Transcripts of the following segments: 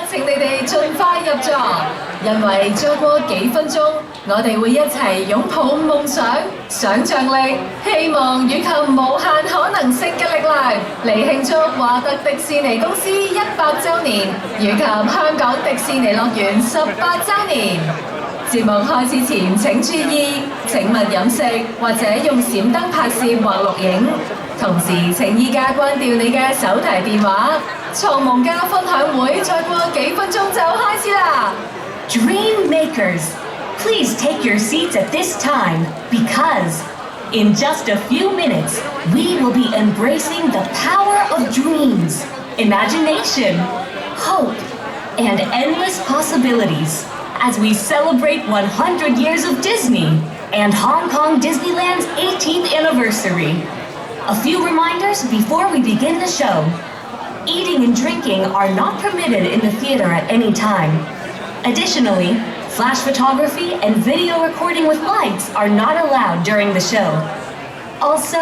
請你哋盡快入座，因為再過幾分鐘，我哋會一齊擁抱夢想、想像力、希望以及無限可能性嘅力量，嚟慶祝華特迪士尼公司100週年，以及香港迪士尼樂園18週年。節目開始前請注意，請勿飲食或者用閃燈拍攝或錄影。同時請依家關掉你嘅手提電話。創夢家分享會再過幾分鐘就開始啦！ Dream makers, please take your seats at this time because in just a few minutes we will be embracing the power of dreams, imagination, hope, and endless possibilities as we celebrate 100 years of Disney and Hong Kong Disneyland's 18th anniversary. A few reminders before we begin the show. Eating and drinking are not permitted in the theater at any time. Additionally, flash photography and video recording with lights are not allowed during the show. Also,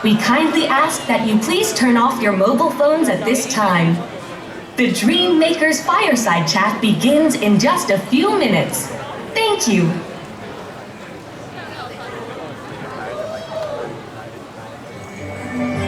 we kindly ask that you please turn off your mobile phones at this time. The Dream Makers Fireside Chat begins in just a few minutes. Thank you.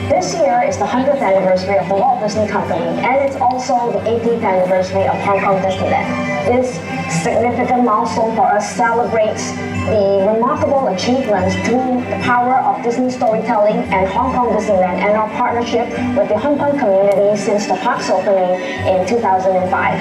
This year is the 100th anniversary of the Walt Disney Company, and it's also the 80th anniversary of Hong Kong Disneyland. This significant milestone for us celebrates the remarkable achievements through the power of Disney storytelling and Hong Kong Disneyland and our partnership with the Hong Kong community since the park's opening in 2005.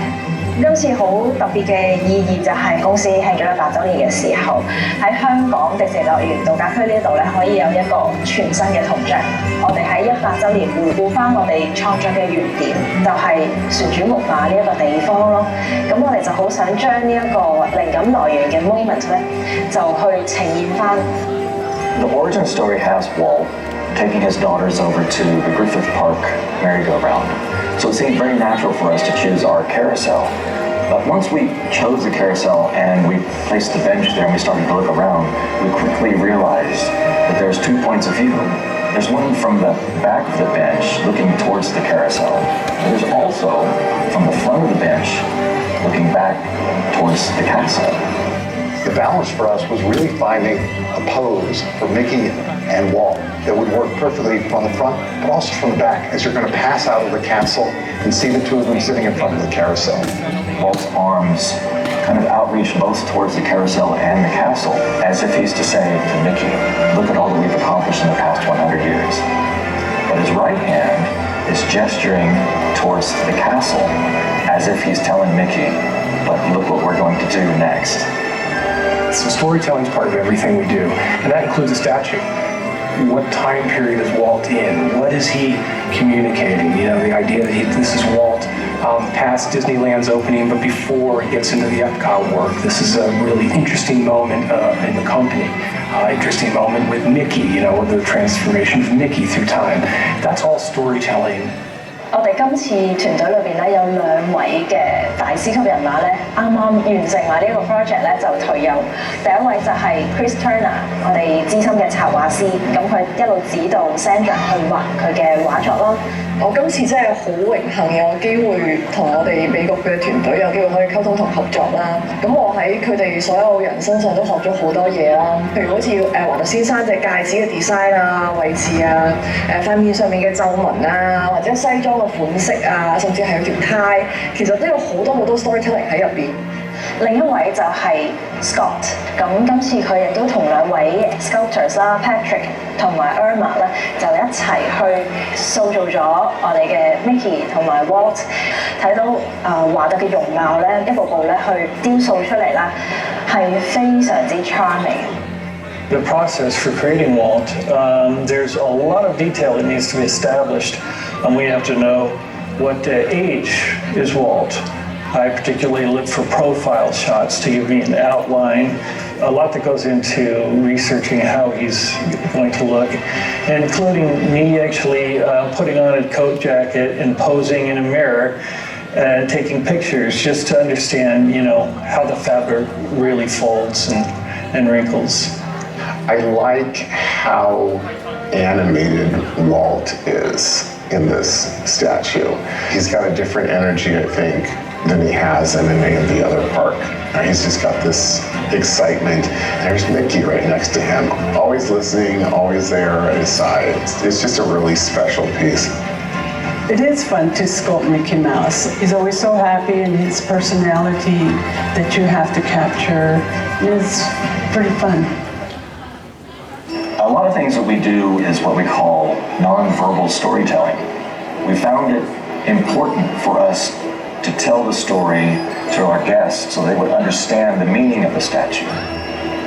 今次好特別嘅意義就係公司慶祝100週年嘅時候，喺香港迪士尼樂園度假區呢度咧，可以有一個全新嘅銅像。我哋喺100週年回顧翻我哋創作嘅原點，就係旋轉木馬呢一個地方咯。咁我哋就好想將呢一個靈感來源嘅 moment 咧，就去呈現翻。The origin story has Walt taking his daughters over to the Griffith Park merry-go-round. So it seemed very natural for us to choose our carousel. But once we chose the carousel and we placed the bench there and we started to look around, we quickly realized that there's 2 points of view. There's one from the back of the bench looking towards the carousel. And there's also from the front of the bench looking back towards the castle. The balance for us was really finding a pose for Mickey and Walt that would work perfectly from the front, but also from the back, as you're going to pass out of the castle and see the two of them sitting in front of the carousel. Walt's arms kind of outreach both towards the carousel and the castle, as if he's to say to Mickey, look at all that we've accomplished in the past 100 years. But his right hand is gesturing towards the castle, as if he's telling Mickey, but look what we're going to do next. So storytelling is part of everything we do, and that includes a statue. What time period is Walt in? What is he communicating? You know, the idea that this is Walt past Disneyland's opening, but before he gets into the Epcot work. This is a really interesting moment in the company. Interesting moment with Mickey, you know, the transformation of Mickey through time. That's all storytelling. 我哋今次團隊裏邊咧有2位嘅大師級人馬咧，啱啱完成埋呢個 project 咧就退休。第一位就係 Chris Turner， 我哋資深嘅插畫師，咁佢一路指導 Sandra 去畫佢嘅畫作啦。我今次真係好榮幸有機會同我哋美國嘅團隊有機會可以溝通同合作啦。咁我喺佢哋所有人身上都學咗好多嘢啦，譬如好似華特先生隻戒指嘅 design 啊、位置啊、塊面上面嘅皺紋啊，或者西裝嘅款式啊，甚至係有條呔，其實都有好多 storytelling 喺入邊。另一位就係 Scott， 咁今次佢亦都同2位 sculptors 啦 ，Patrick 同埋 Irma 咧，就一齊去塑造咗我哋嘅 Mickey 同埋 Walt， 睇到華特嘅容貌咧，一步步咧去雕塑出嚟啦，係非常之 charming。The process for creating Walt, there's a lot of detail that needs to be established. We have to know what age is Walt. I particularly look for profile shots to give me an outline. A lot that goes into researching how he's going to look, including me actually putting on a coat jacket and posing in a mirror and taking pictures just to understand, you know, how the fabric really folds and wrinkles. I like how animated Walt is. in this statue. He's got a different energy, I think, than he has in any of the other park. He's just got this excitement. There's Mickey right next to him, always listening, always there at his side. It's just a really special piece. It is fun to sculpt Mickey Mouse. He's always so happy, and his personality that you have to capture is pretty fun. A lot of things that we do is what we call non-verbal storytelling. We found it important for us to tell the story to our guests so they would understand the meaning of the statue.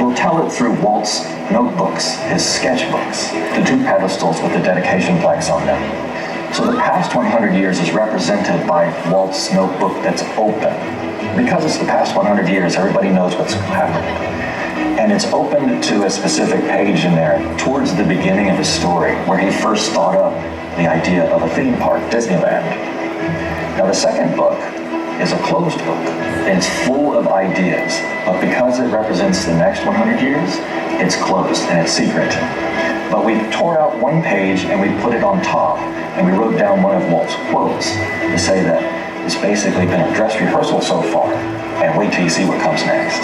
We'll tell it through Walt's notebooks, his sketchbooks, the 2 pedestals with the dedication plaques on them. So the past 100 years is represented by Walt's notebook that's open. Because it's the past 100 years, everybody knows what's happened. And it's opened to a specific page in there towards the beginning of his story where he first thought up the idea of a theme park, Disneyland. Now the second book is a closed book and it's full of ideas, but because it represents the next 100 years, it's closed and it's secret. But we tore out one page and we put it on top and we wrote down one of Walt's quotes to say that it's basically been a dress rehearsal so far and wait till you see what comes next.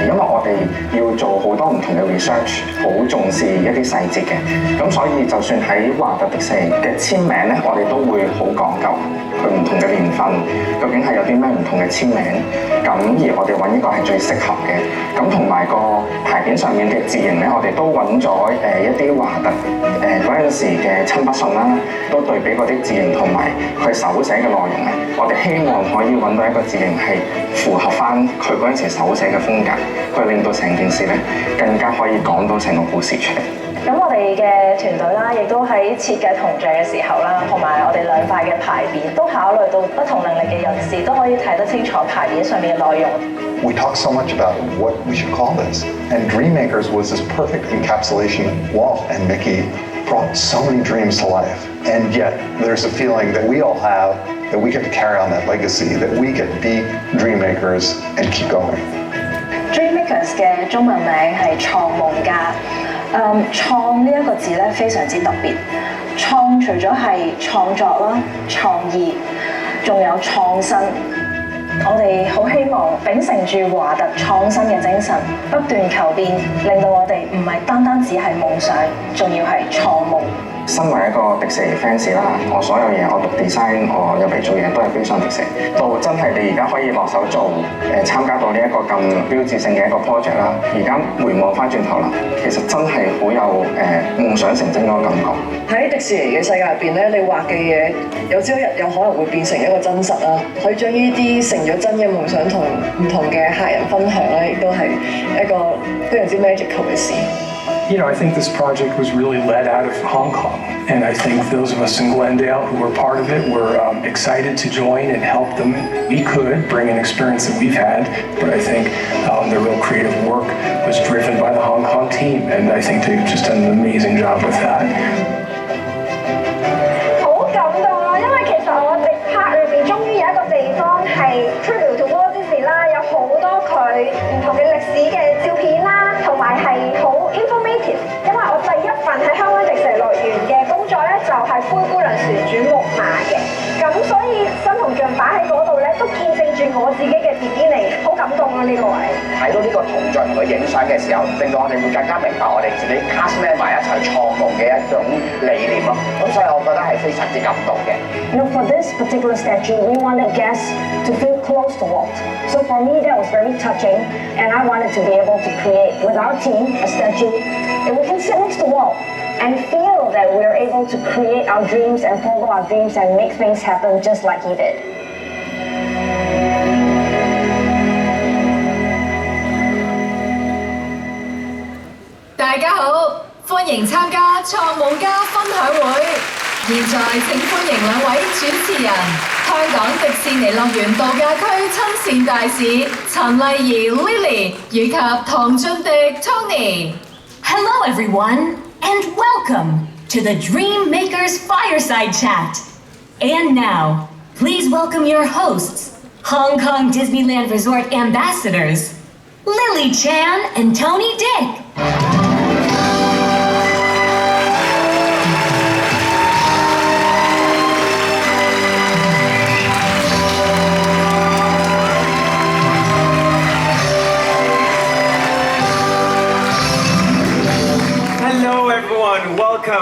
因為我哋要做好多唔同嘅 research， 好重視一啲細節嘅，咁所以就算喺華特迪士尼嘅簽名咧，我哋都會好講究佢唔同嘅年份，究竟係有啲咩唔同嘅簽名，咁而我哋揾一個係最適合嘅，咁同埋個牌匾上面嘅字形咧，我哋都揾咗一啲華特嗰陣時嘅親筆信啦，都對比嗰啲字形同埋佢手寫嘅內容咧，我哋希望可以揾到一個字形係符合翻佢嗰陣時手寫嘅風格。去令到成件事咧更加可以講到成個故事出嚟。咁我哋嘅團隊啦，亦都喺設計銅像嘅時候啦，同埋我哋兩塊嘅牌匾，都考慮到不同能力嘅人士都可以睇得清楚牌匾上面嘅內容。We talk so much about what we should call this, and Dreammakers was this perfect encapsulation. Walt and Mickey brought so many dreams to life, and yet there's a feeling that we all have that we get to carry on that legacy, that we get to be Dreammakers and keep going. Dreammakers 嘅中文名係創夢家。創呢一個字咧非常之特別。創除咗係創作啦、創意，仲有創新。我哋好希望秉承住華特創新嘅精神，不斷求變，令到我哋唔係單單只係夢想，仲要係創夢。身為一個迪士尼 fans 啦，我所有嘢我讀 design， 我入嚟做嘢都係非常迪士尼。到真係你而家可以落手做，參加到呢一個咁標誌性嘅一個 project 啦，而家回望翻轉頭啦，其實真係好有夢想成真嗰個感覺。喺迪士尼嘅世界入邊咧，你畫嘅嘢有朝一日有可能會變成一個真實啦，可以將呢啲成咗真嘅夢想同唔同嘅客人分享咧，亦都係一個非常之 magical 嘅事。You know, I think this project was really led out of Hong Kong, and I think those of us in Glendale who were part of it were excited to join and help them. We could bring an experience that we've had, but I think the real creative work was driven by the Hong Kong team, and I think they just done an amazing job with that. 好感動啊！因為其實我哋 park 裏邊終於有一個地方係 tribute to Walt Disney 啦，有好多佢唔同嘅歷史嘅照片啦，同埋係好 informative。因為我第一份喺香港迪士尼樂園嘅工作咧，就係灰姑娘旋轉木馬嘅，咁所以新銅像擺喺嗰度咧，都見證住我自己嘅 beginning， 好感動啊！呢個位睇到呢個銅像同佢影相嘅時候，令到我哋會更加明白我哋自己 castmate 埋一齊創夢嘅一種理念咯。咁所以我覺得係非常之感動嘅。For this particular statue, we wanted guests to feel close to Walt. So for me, that was very touching, and I wanted to be able to create with our team a statue that we can sit next to Walt and feel that we are able to create our dreams and follow our dreams and make things happen just like he did. 大家好，歡迎參加創夢家分享會。現在請歡迎兩位主持人，香港迪士尼樂園度假區親善大使陳麗儀 Lily 以及唐俊迪 Tony。Hello everyone, and welcome to the Dreammakers Fireside Chat. And now, please welcome your hosts, Hong Kong Disneyland Resort Ambassadors, Lily Chan and Tony Dick.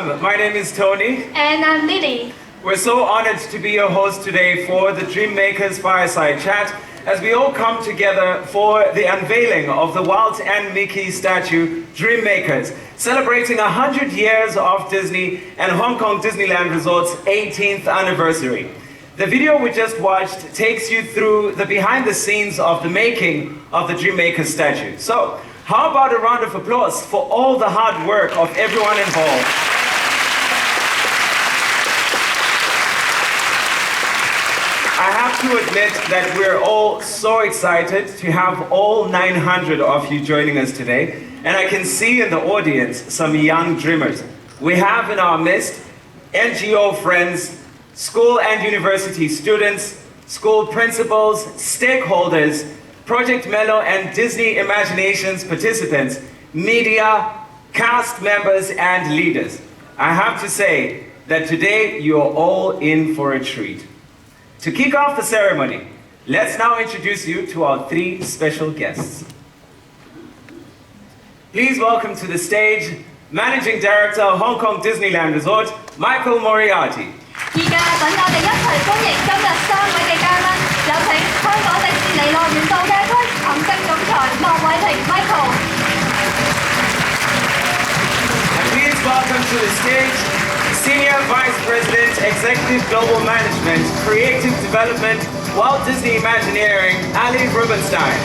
Welcome. My name is Tony. And I'm Lily. We're so honored to be your host today for the Dreammakers Fireside Chat as we all come together for the unveiling of the Walt and Mickey statue, Dreammakers, celebrating 100 years of Disney and Hong Kong Disneyland Resort's 18th anniversary. The video we just watched takes you through the behind the scenes of the making of the Dreammakers statue. So, how about a round of applause for all the hard work of everyone involved? I have to admit that we're all so excited to have all 900 of you joining us today. And I can see in the audience some young dreamers. We have in our midst NGO friends, school and university students, school principals, stakeholders, Project Mello and Disney Imaginations participants, media, cast members and leaders. I have to say that today you are all in for a treat. To kick off the ceremony, let's now introduce you to our three special guests. Please welcome to the stage Managing Director of Hong Kong Disneyland Resort, Michael Moriarty. 而家等我哋一齊歡迎今日3位嘅嘉賓，有請香港迪士尼樂園度假區行政總裁莫偉庭 Michael。And please welcome to the stage Senior Vice President, Executive Global Management, Creative Development, Walt Disney Imagineering, Ali Rubinstein.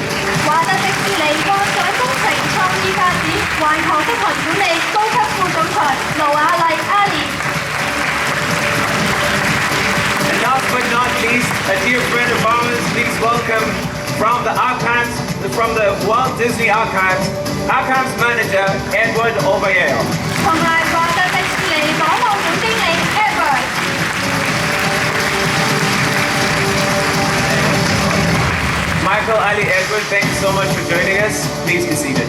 華特迪士尼幻想工程創意發展環球執行管理高級副總裁魯雅麗 Ali。And last but not least, a dear friend of ours, please welcome from the archives, from the Walt Disney Archives Manager, Edward Ovalle. 同埋華特迪士尼檔案館經理 Edward。Michael, Ali, Edward, thank you so much for joining us. Please be seated.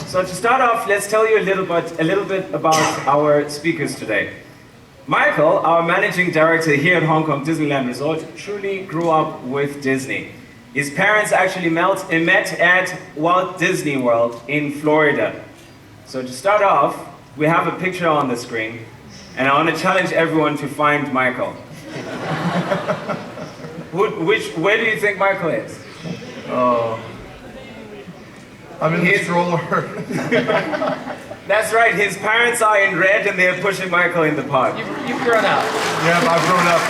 So to start off, let's tell you a little bit about our speakers today. Michael, our managing director here at Hong Kong Disneyland Resort, truly grew up with Disney. His parents actually met at Walt Disney World in Florida. So to start off, we have a picture on the screen, and I want to challenge everyone to find Michael. Where do you think Michael is? Oh. I'm in the stroller. That's right, his parents are in red and they're pushing Michael in the park. You've grown up. Yeah, I've grown up.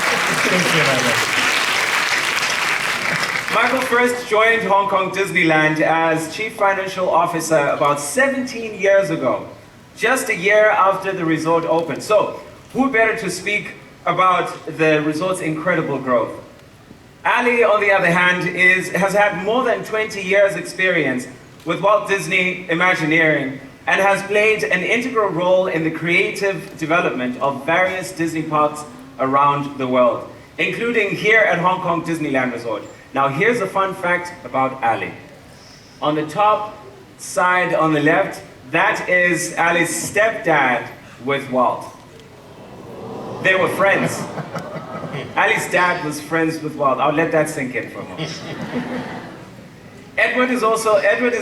Michael first joined Hong Kong Disneyland as Chief Financial Officer about 17 years ago, just a year after the resort opened. So, who better to speak about the resort's incredible growth? Ali, on the other hand, has had more than 20 years experience with Walt Disney Imagineering and has played an integral role in the creative development of various Disney parks around the world, including here at Hong Kong Disneyland Resort. Now here's a fun fact about Ali. On the top side on the left, that is Ali's stepdad with Walt. They were friends. Ali's dad was friends with Walt. I'll let that sink in for a moment. Edward is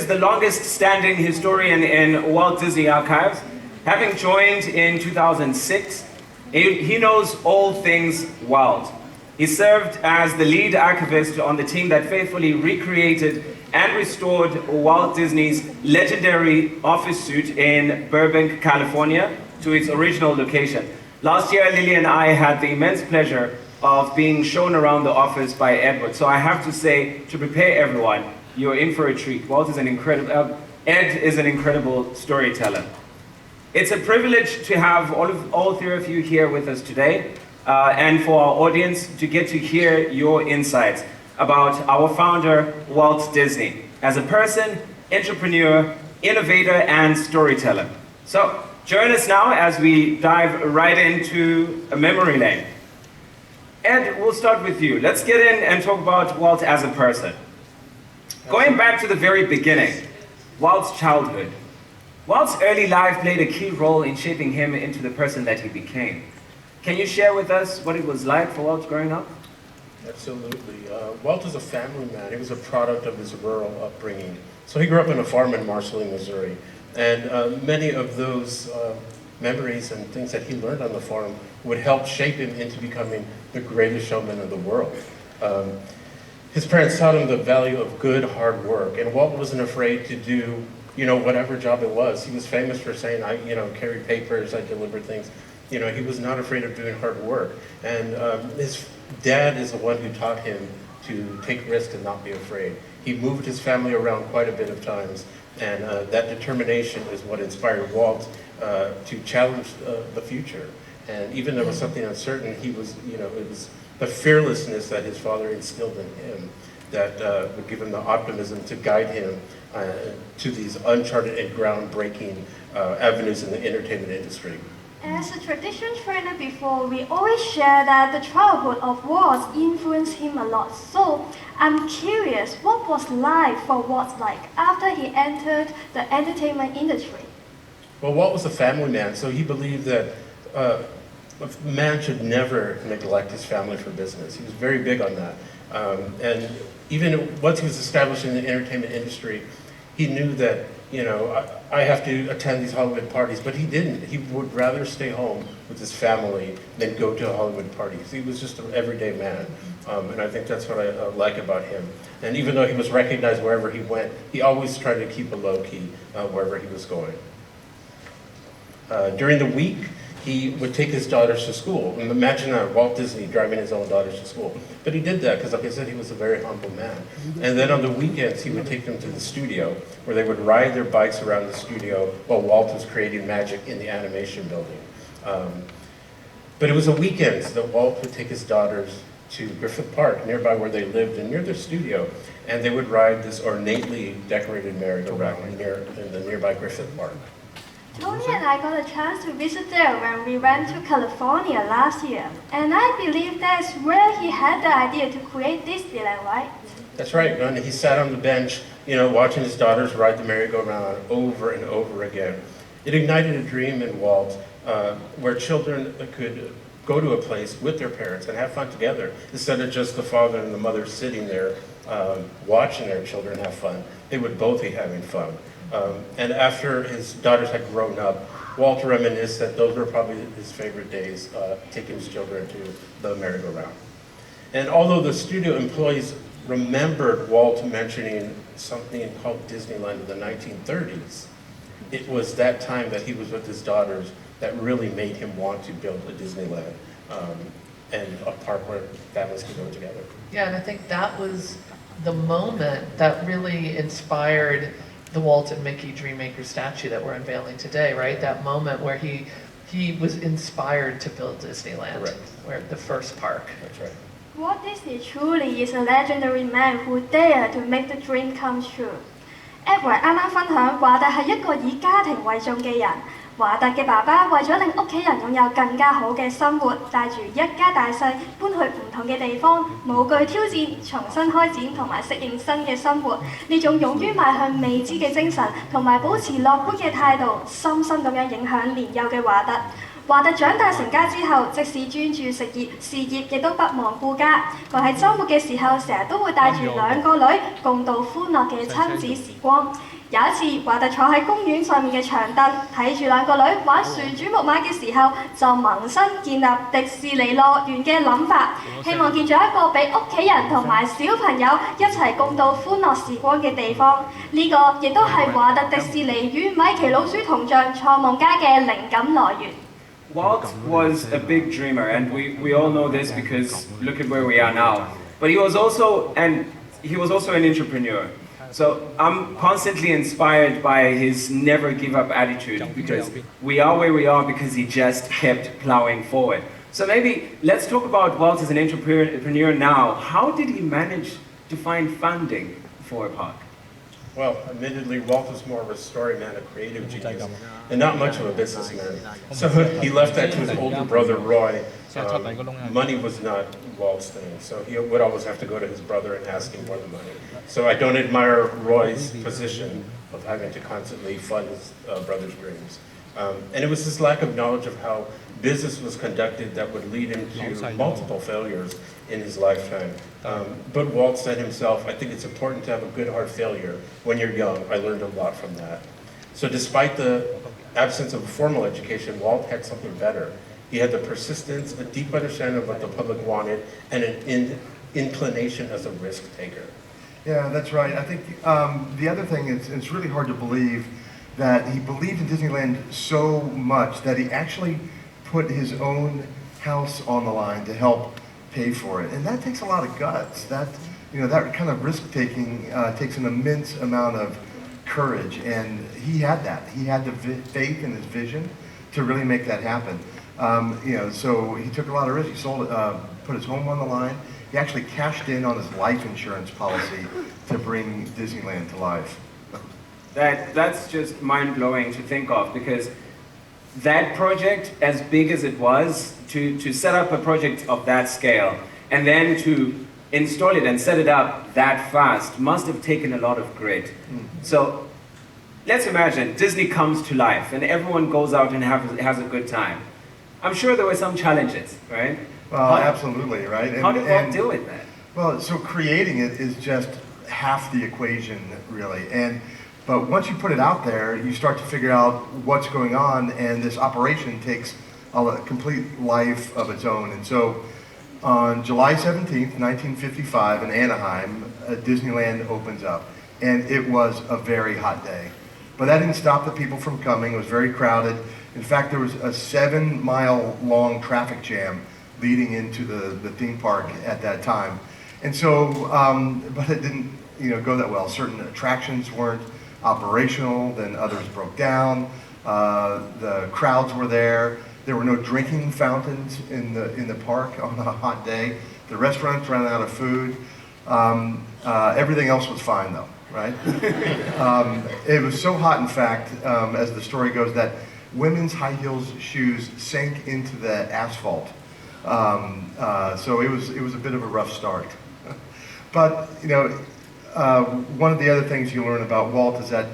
the longest standing historian in Walt Disney Archives. Having joined in 2006, he knows all things Walt. He served as the lead archivist on the team that faithfully recreated and restored Walt Disney's legendary office suite in Burbank, California to its original location. Last year, Lily and I had the immense pleasure of being shown around the office by Edward. So I have to say, to prepare everyone, you're in for a treat. Ed is an incredible storyteller. It's a privilege to have all three of you here with us today, and for our audience to get to hear your insights about our founder, Walt Disney, as a person, entrepreneur, innovator, and storyteller. So, join us now as we dive right into a memory lane. Ed, we'll start with you. Let's get in and talk about Walt as a person. Going back to the very beginning, Walt's childhood. Walt's early life played a key role in shaping him into the person that he became. Can you share with us what it was like for Walt growing up? Absolutely. Walt was a family man. He was a product of his rural upbringing. So he grew up on a farm in Marceline, Missouri. And many of those memories and things that he learned on the farm would help shape him into becoming the greatest showman in the world. His parents taught him the value of good, hard work. And Walt wasn't afraid to do, whatever job it was. He was famous for saying, I carried papers, I delivered things. He was not afraid of doing hard work. And his dad is the one who taught him to take risks and not be afraid. He moved his family around quite a bit of times, and that determination is what inspired Walt to challenge the future. And even though it was something uncertain, it was the fearlessness that his father instilled in him that would give him the optimism to guide him to these uncharted and groundbreaking avenues in the entertainment industry. As a tradition trainer before, we always share that the childhood of Walt influenced him a lot. So I'm curious, what was life for Walt like after he entered the entertainment industry? Well, Walt was a family man, so he believed that a man should never neglect his family for business. He was very big on that. And even once he was established in the entertainment industry, he knew that, I have to attend these Hollywood parties, but he didn't. He would rather stay home with his family than go to Hollywood parties. He was just an everyday man, and I think that's what I like about him. And even though he was recognized wherever he went, he always tried to keep a low key wherever he was going. During the week, he would take his daughters to school. And imagine Walt Disney driving his own daughters to school. But he did that because, like I said, he was a very humble man. And then on the weekends, he would take them to the studio, where they would ride their bikes around the studio while Walt was creating magic in the animation building. But it was the weekends that Walt would take his daughters to Griffith Park, nearby where they lived and near their studio, and they would ride this ornately decorated merry-go-round in the nearby Griffith Park. Tony and I got a chance to visit there when we went to California last year. And I believe that's where he had the idea to create Disneyland, right? That's right, and he sat on the bench, watching his daughters ride the merry-go-round over and over again. It ignited a dream in Walt where children could go to a place with their parents and have fun together, instead of just the father and the mother sitting there watching their children have fun. They would both be having fun. And after his daughters had grown up, Walt reminisced that those were probably his favorite days, taking his children to the merry-go-round. And although the studio employees remembered Walt mentioning something called Disneyland in the 1930s, it was that time that he was with his daughters that really made him want to build a Disneyland and a park where families could go together. Yeah, and I think that was the moment that really inspired the Walt and Mickey Dreammaker statue that we're unveiling today, right? That moment where he was inspired to build Disneyland, Correct. Where the first park. That's right. Walt Disney truly is a legendary man who dared to make the dream come true. Edward 啱啱分享華特係一個以家庭為重嘅人。華特嘅爸爸為咗令屋企人擁有更加好嘅生活，帶住一家大細搬去唔同嘅地方，無懼挑戰，重新開展同埋適應新嘅生活。呢種勇於邁向未知嘅精神同埋保持樂觀嘅態度，深深咁樣影響年幼嘅華特。華特長大成家之後，即使專注事業亦都不忘顧家。佢喺週末嘅時候，成日都會帶住兩個女共度歡樂嘅親子時光。有一次，華特坐喺公園上面嘅長凳，睇住兩個女玩旋轉木馬嘅時候，就萌生建立迪士尼樂園嘅諗法，希望建造一個俾屋企人同埋小朋友一齊共度歡樂時光嘅地方。呢個亦都係華特迪士尼與米奇老鼠銅像創夢家嘅靈感來源。Walt was a big dreamer, and we all know this because look at where we are now. But he was also an entrepreneur. So I'm constantly inspired by his never give up attitude, because we are where we are because he just kept plowing forward. So maybe let's talk about Walt as an entrepreneur now. How did he manage to find funding for a park? Well, admittedly, Walt was more of a story man, a creative genius, and not much of a businessman. So he left that to his older brother, Roy. Money was not Walt's thing, so he would always have to go to his brother and ask him for the money. So I don't admire Roy's position of having to constantly fund his brother's dreams. And it was this lack of knowledge of how business was conducted that would lead him to multiple failures in his lifetime. But Walt said himself, I think it's important to have a good heart failure when you're young. I learned a lot from that. So despite the absence of a formal education, Walt had something better. He had the persistence, a deep understanding of what the public wanted, and an inclination as a risk taker. Yeah, that's right. I think the other thing is it's really hard to believe that he believed in Disneyland so much that he actually put his own house on the line to help pay for it. And that takes a lot of guts. That kind of risk-taking takes an immense amount of courage, and he had that. He had the faith in his vision to really make that happen. So he took a lot of risk. He sold it, put his home on the line. He actually cashed in on his life insurance policy to bring Disneyland to life. That's just mind-blowing to think of, because that project, as big as it was, to set up a project of that scale, and then to install it and set it up that fast, must have taken a lot of grit. So let's imagine Disney comes to life and everyone goes out and has a good time. I'm sure there were some challenges, right? Well, absolutely, right? How did Walt deal with that? Well, so creating it is just half the equation, really. But once you put it out there, you start to figure out what's going on, and this operation takes a complete life of its own. And so on July 17th, 1955 in Anaheim, Disneyland opens up. And it was a very hot day. But that didn't stop the people from coming. It was very crowded. In fact, there was a 7-mile-long traffic jam leading into the theme park at that time. And so, but it didn't go that well. Certain attractions weren't operational, then others broke down. The crowds were there. There were no drinking fountains in the park on a hot day. The restaurants ran out of food. Everything else was fine though, right? It was so hot, in fact, as the story goes, that women's high heels shoes sank into the asphalt. So it was a bit of a rough start. But one of the other things you learn about Walt is that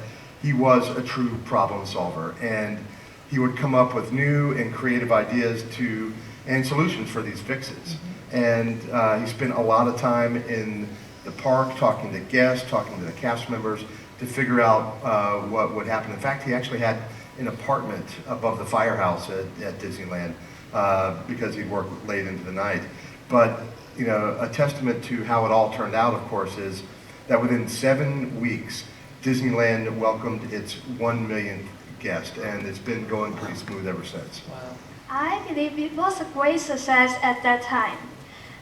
he was a true problem solver, and he would come up with new and creative ideas and solutions for these fixes. And he spent a lot of time in the park talking to guests, talking to the cast members to figure out what would happen. In fact, he actually had an apartment above the firehouse at Disneyland because he'd work late into the night. But a testament to how it all turned out, of course, is that within 7 weeks, Disneyland welcomed its 1 millionth guest, and it's been going pretty smooth ever since. Wow. I believe it was a great success at that time.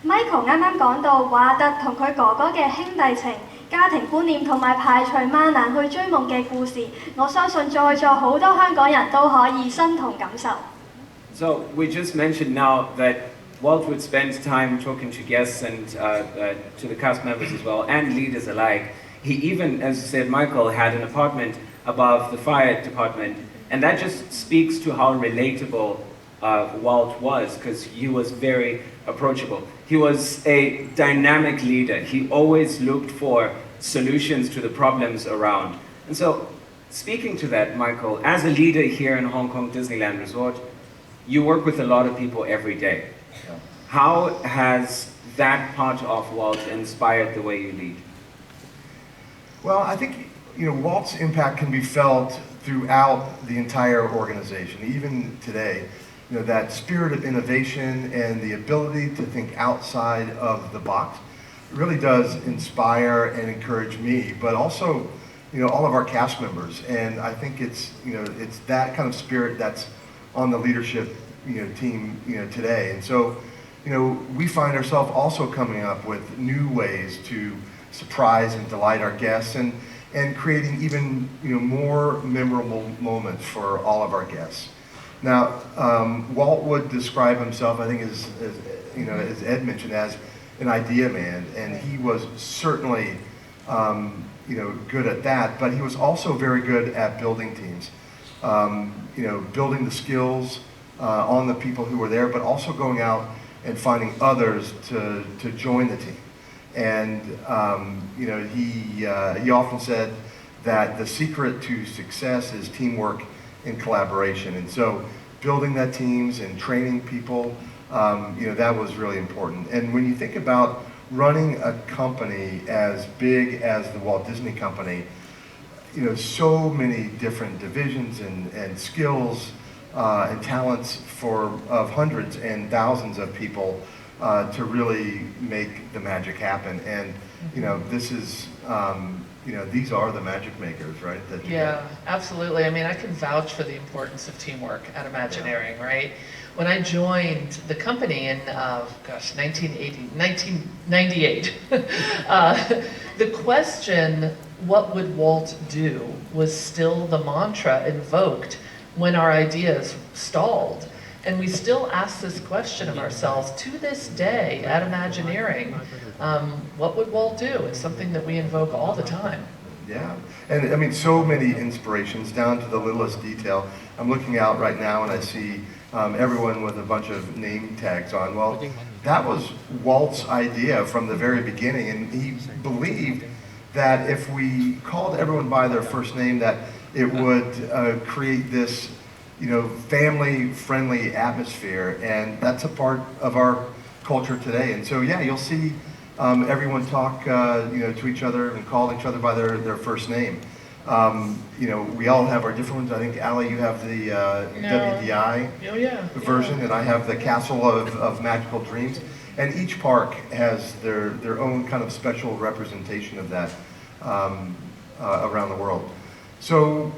Michael 啱啱講到華特同佢哥哥嘅兄弟情、家庭觀念同埋排除萬難去追夢嘅故事，我相信在座好多香港人都可以身同感受。So we just mentioned now that Walt would spend time talking to guests and to the cast members as well, and leaders alike. He even, as you said, Michael, had an apartment above the fire department, and that just speaks to how relatable Walt was, because he was very approachable. He was a dynamic leader. He always looked for solutions to the problems around. And so, speaking to that, Michael, as a leader here in Hong Kong Disneyland Resort, you work with a lot of people every day. How has that part of Walt inspired the way you lead? Well, I think Walt's impact can be felt throughout the entire organization, even today. That spirit of innovation and the ability to think outside of the box really does inspire and encourage me, but also all of our cast members. And I think it's that kind of spirit that's on the leadership team today. And so we find ourselves also coming up with new ways to surprise and delight our guests, and creating even more memorable moments for all of our guests. Now, Walt would describe himself, I think, as Ed mentioned, as an idea man, and he was certainly good at that. But he was also very good at building teams, building the skills on the people who were there, but also going out and finding others to join the team. And he often said that the secret to success is teamwork in collaboration. And so building that teams and training people, that was really important. And when you think about running a company as big as the Walt Disney Company, so many different divisions and skills and talents of hundreds and thousands of people to really make the magic happen. And this is these are the magic makers, right? Absolutely. I mean, I can vouch for the importance of teamwork at Imagineering, right? When I joined the company in 1998, the question, what would Walt do, was still the mantra invoked when our ideas stalled. And we still ask this question of ourselves to this day at Imagineering. What would Walt do? It's something that we invoke all the time. Yeah, and I mean, so many inspirations down to the littlest detail. I'm looking out right now and I see everyone with a bunch of name tags on. Well, that was Walt's idea from the very beginning, and he believed that if we called everyone by their first name, that it would create this family-friendly atmosphere, and that's a part of our culture today. And so, yeah, you'll see everyone talk, to each other and call each other by their first name. We all have our different ones. I think, Ali, you have the WDI version, and I have the Castle of Magical Dreams. And each park has their own kind of special representation of that around the world. So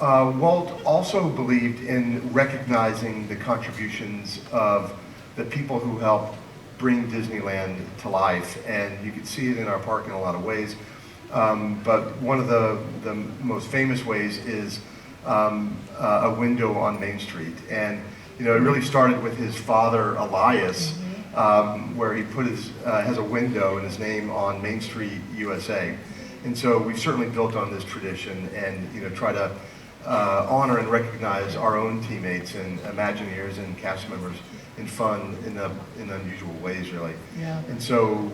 Walt also believed in recognizing the contributions of the people who helped bring Disneyland to life, and you can see it in our park in a lot of ways. But one of the most famous ways is a window on Main Street, and it really started with his father Elias, where he put has a window and his name on Main Street, USA. And so we've certainly built on this tradition and try to honor and recognize our own teammates and Imagineers and cast members in fun, in unusual ways, really. Yeah. And so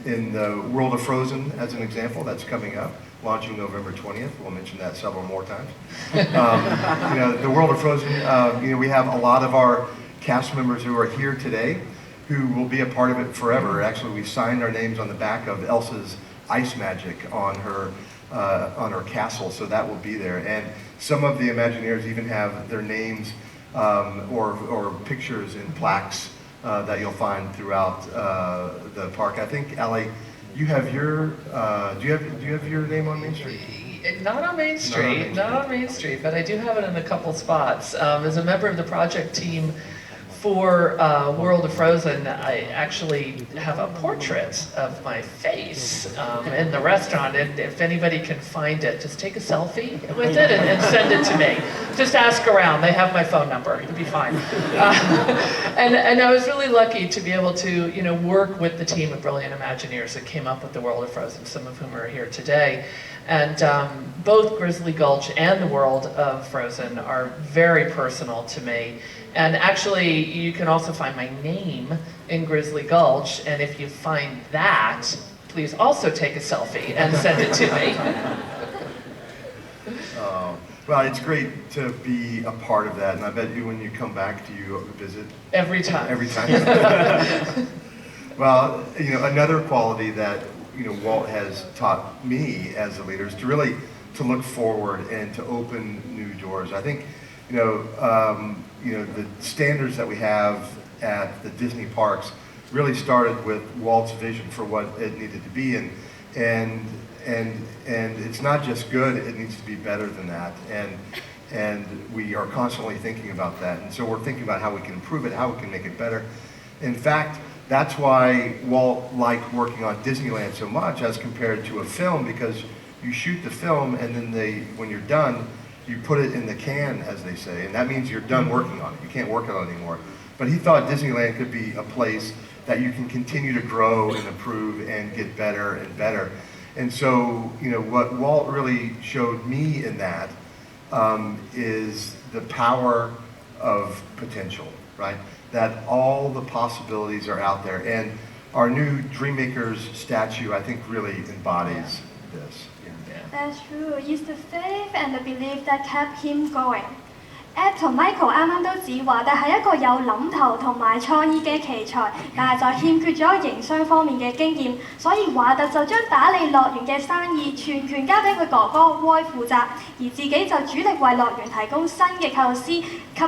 in the World of Frozen, as an example, that's coming up, launching November 20th. We'll mention that several more times. The World of Frozen, we have a lot of our cast members who are here today who will be a part of it forever. Actually, we signed our names on the back of Elsa's ice magic on her castle, so that will be there. And some of the Imagineers even have their names or pictures in plaques that you'll find throughout the park. I think, Ali, you have your do you have your name on Main Street? Not on Main Street, but I do have it in a couple spots. As a member of the project team for World of Frozen, I actually have a portrait of my face in the restaurant, and if anybody can find it, just take a selfie with it and send it to me. Just ask around, they have my phone number, it'll be fine. And I was really lucky to be able to work with the team of brilliant Imagineers that came up with the World of Frozen, some of whom are here today. And both Grizzly Gulch and the World of Frozen are very personal to me. And actually, you can also find my name in Grizzly Gulch, and if you find that, please also take a selfie and send it to me. Well, it's great to be a part of that, and I bet you when you come back, do you visit? Every time. Every time. Well, another quality that Walt has taught me as a leader is to really look forward and to open new doors. I think the standards that we have at the Disney parks really started with Walt's vision for what it needed to be, and it's not just good, it needs to be better than that, and we are constantly thinking about that, and so we're thinking about how we can improve it, how we can make it better. In fact, that's why Walt liked working on Disneyland so much as compared to a film, because you shoot the film and then when you're done, you put it in the can, as they say, and that means you're done working on it. You can't work on it anymore. But he thought Disneyland could be a place that you can continue to grow and improve and get better and better. And so, what Walt really showed me in that is the power of potential, right? That all the possibilities are out there. And our new Dreammakers statue, I think, really embodies this. That's true. It's the faith and the belief that kept him going. Ed 同 Michael 啱啱都指華特係一個有諗頭同埋創意嘅奇才，但係就欠缺咗營商方面嘅經驗，所以華特就將打理樂園嘅生意全權交俾佢哥哥 Roy 負責，而自己就主力為樂園提供新嘅構思，吸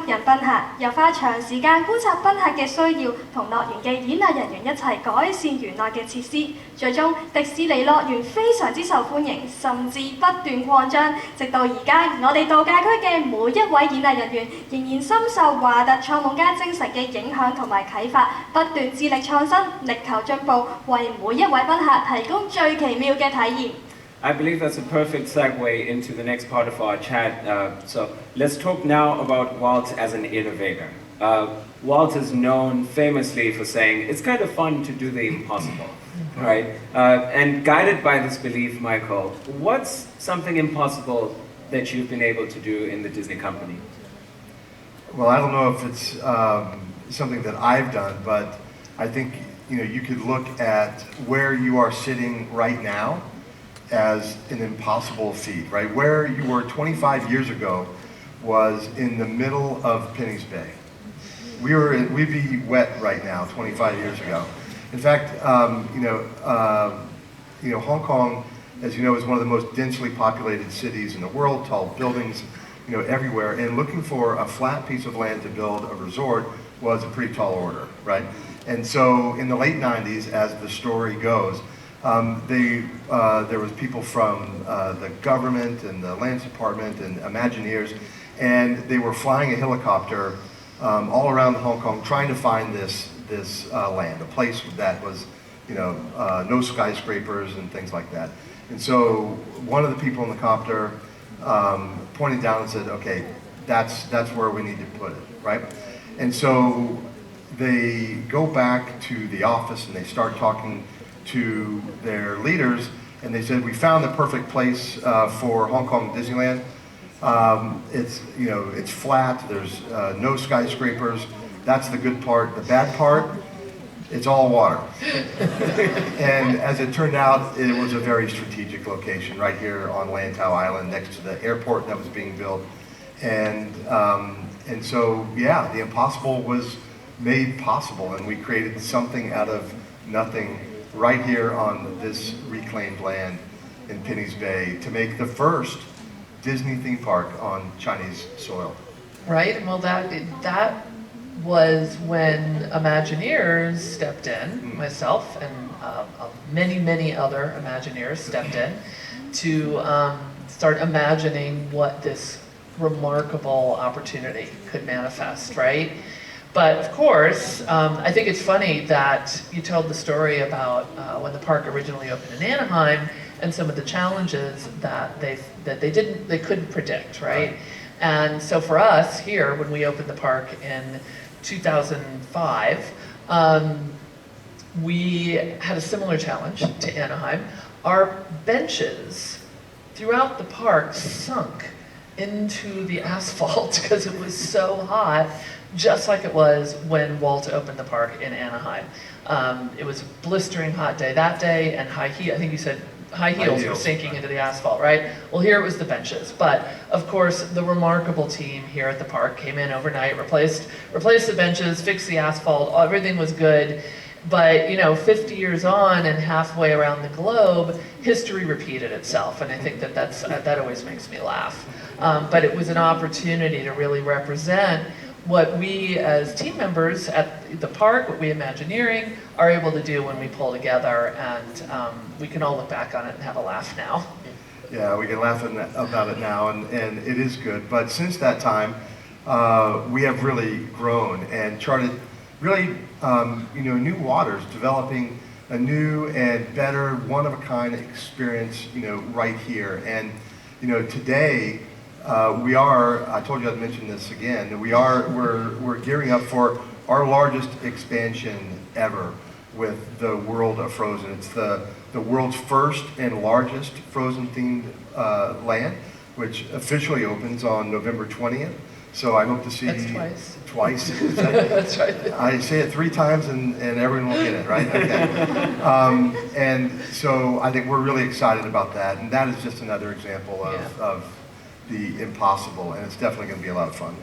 引賓客，又花長時間觀察賓客嘅需要，同樂園嘅演藝人員一齊改善園內嘅設施，最終迪士尼樂園非常之受歡迎，甚至不斷擴張，直到而家我哋度假區嘅每一位演藝人員仍然深受華特創夢家精神嘅影響同埋啟發，不斷致力創新，力求進步，為每一位賓客提供最奇妙嘅體驗。I believe that's a perfect segue into the next part of our chat. So let's talk now about Walt as an innovator. Walt is known famously for saying, it's kind of fun to do the impossible, right? And guided by this belief, Michael, what's something impossible that you've been able to do in the Disney company? Well, I don't know if it's something that I've done, but I think you could look at where you are sitting right now as an impossible feat, right? Where you were 25 years ago was in the middle of Penny's Bay. We'd be wet right now 25 years ago. In fact, Hong Kong, as you know, is one of the most densely populated cities in the world, tall buildings, everywhere, and looking for a flat piece of land to build a resort was a pretty tall order, right? And so in the late 90s, as the story goes, there was people from the government and the lands department and Imagineers, and they were flying a helicopter all around Hong Kong trying to find this land, a place that was, no skyscrapers and things like that. And so one of the people in the copter pointed down and said, okay, that's where we need to put it, right? And so they go back to the office and they start talking to their leaders, and they said, we found the perfect place for Hong Kong Disneyland. It's flat, there's no skyscrapers. That's the good part. The bad part, it's all water. And as it turned out, it was a very strategic location right here on Lantau Island next to the airport that was being built. And so, yeah, the impossible was made possible, and we created something out of nothing right here on this reclaimed land in Penny's Bay to make the first Disney theme park on Chinese soil. Right, well that was when Imagineers stepped in, myself and many other Imagineers stepped in to start imagining what this remarkable opportunity could manifest, right? But of course, I think it's funny that you told the story about when the park originally opened in Anaheim and some of the challenges that they couldn't predict, right? And so for us here, when we opened the park in 2005, we had a similar challenge to Anaheim. Our benches throughout the park sunk into the asphalt because it was so hot, just like it was when Walt opened the park in Anaheim. It was a blistering hot day that day, and I think you said high heels were sinking into the asphalt, right? Well, here it was the benches. But of course, the remarkable team here at the park came in overnight, replaced the benches, fixed the asphalt, everything was good. But 50 years on and halfway around the globe, history repeated itself, and I think that always makes me laugh. But it was an opportunity to really represent what we as team members at the park, what we Imagineering are able to do when we pull together, and we can all look back on it and have a laugh now. Yeah, we can laugh about it now, and it is good. But since that time, we have really grown and charted really new waters, developing a new and better, one-of-a-kind experience, right here. And today, I told you I'd mention this again, we're gearing up for our largest expansion ever with the World of Frozen. It's the world's first and largest Frozen themed land, which officially opens on November 20th. So I hope to see That's twice. Twice. That's right. I say it 3 times and everyone will get it, right? Okay. And so I think we're really excited about that. And that is just another example of the impossible. And it's definitely going to be a lot of fun.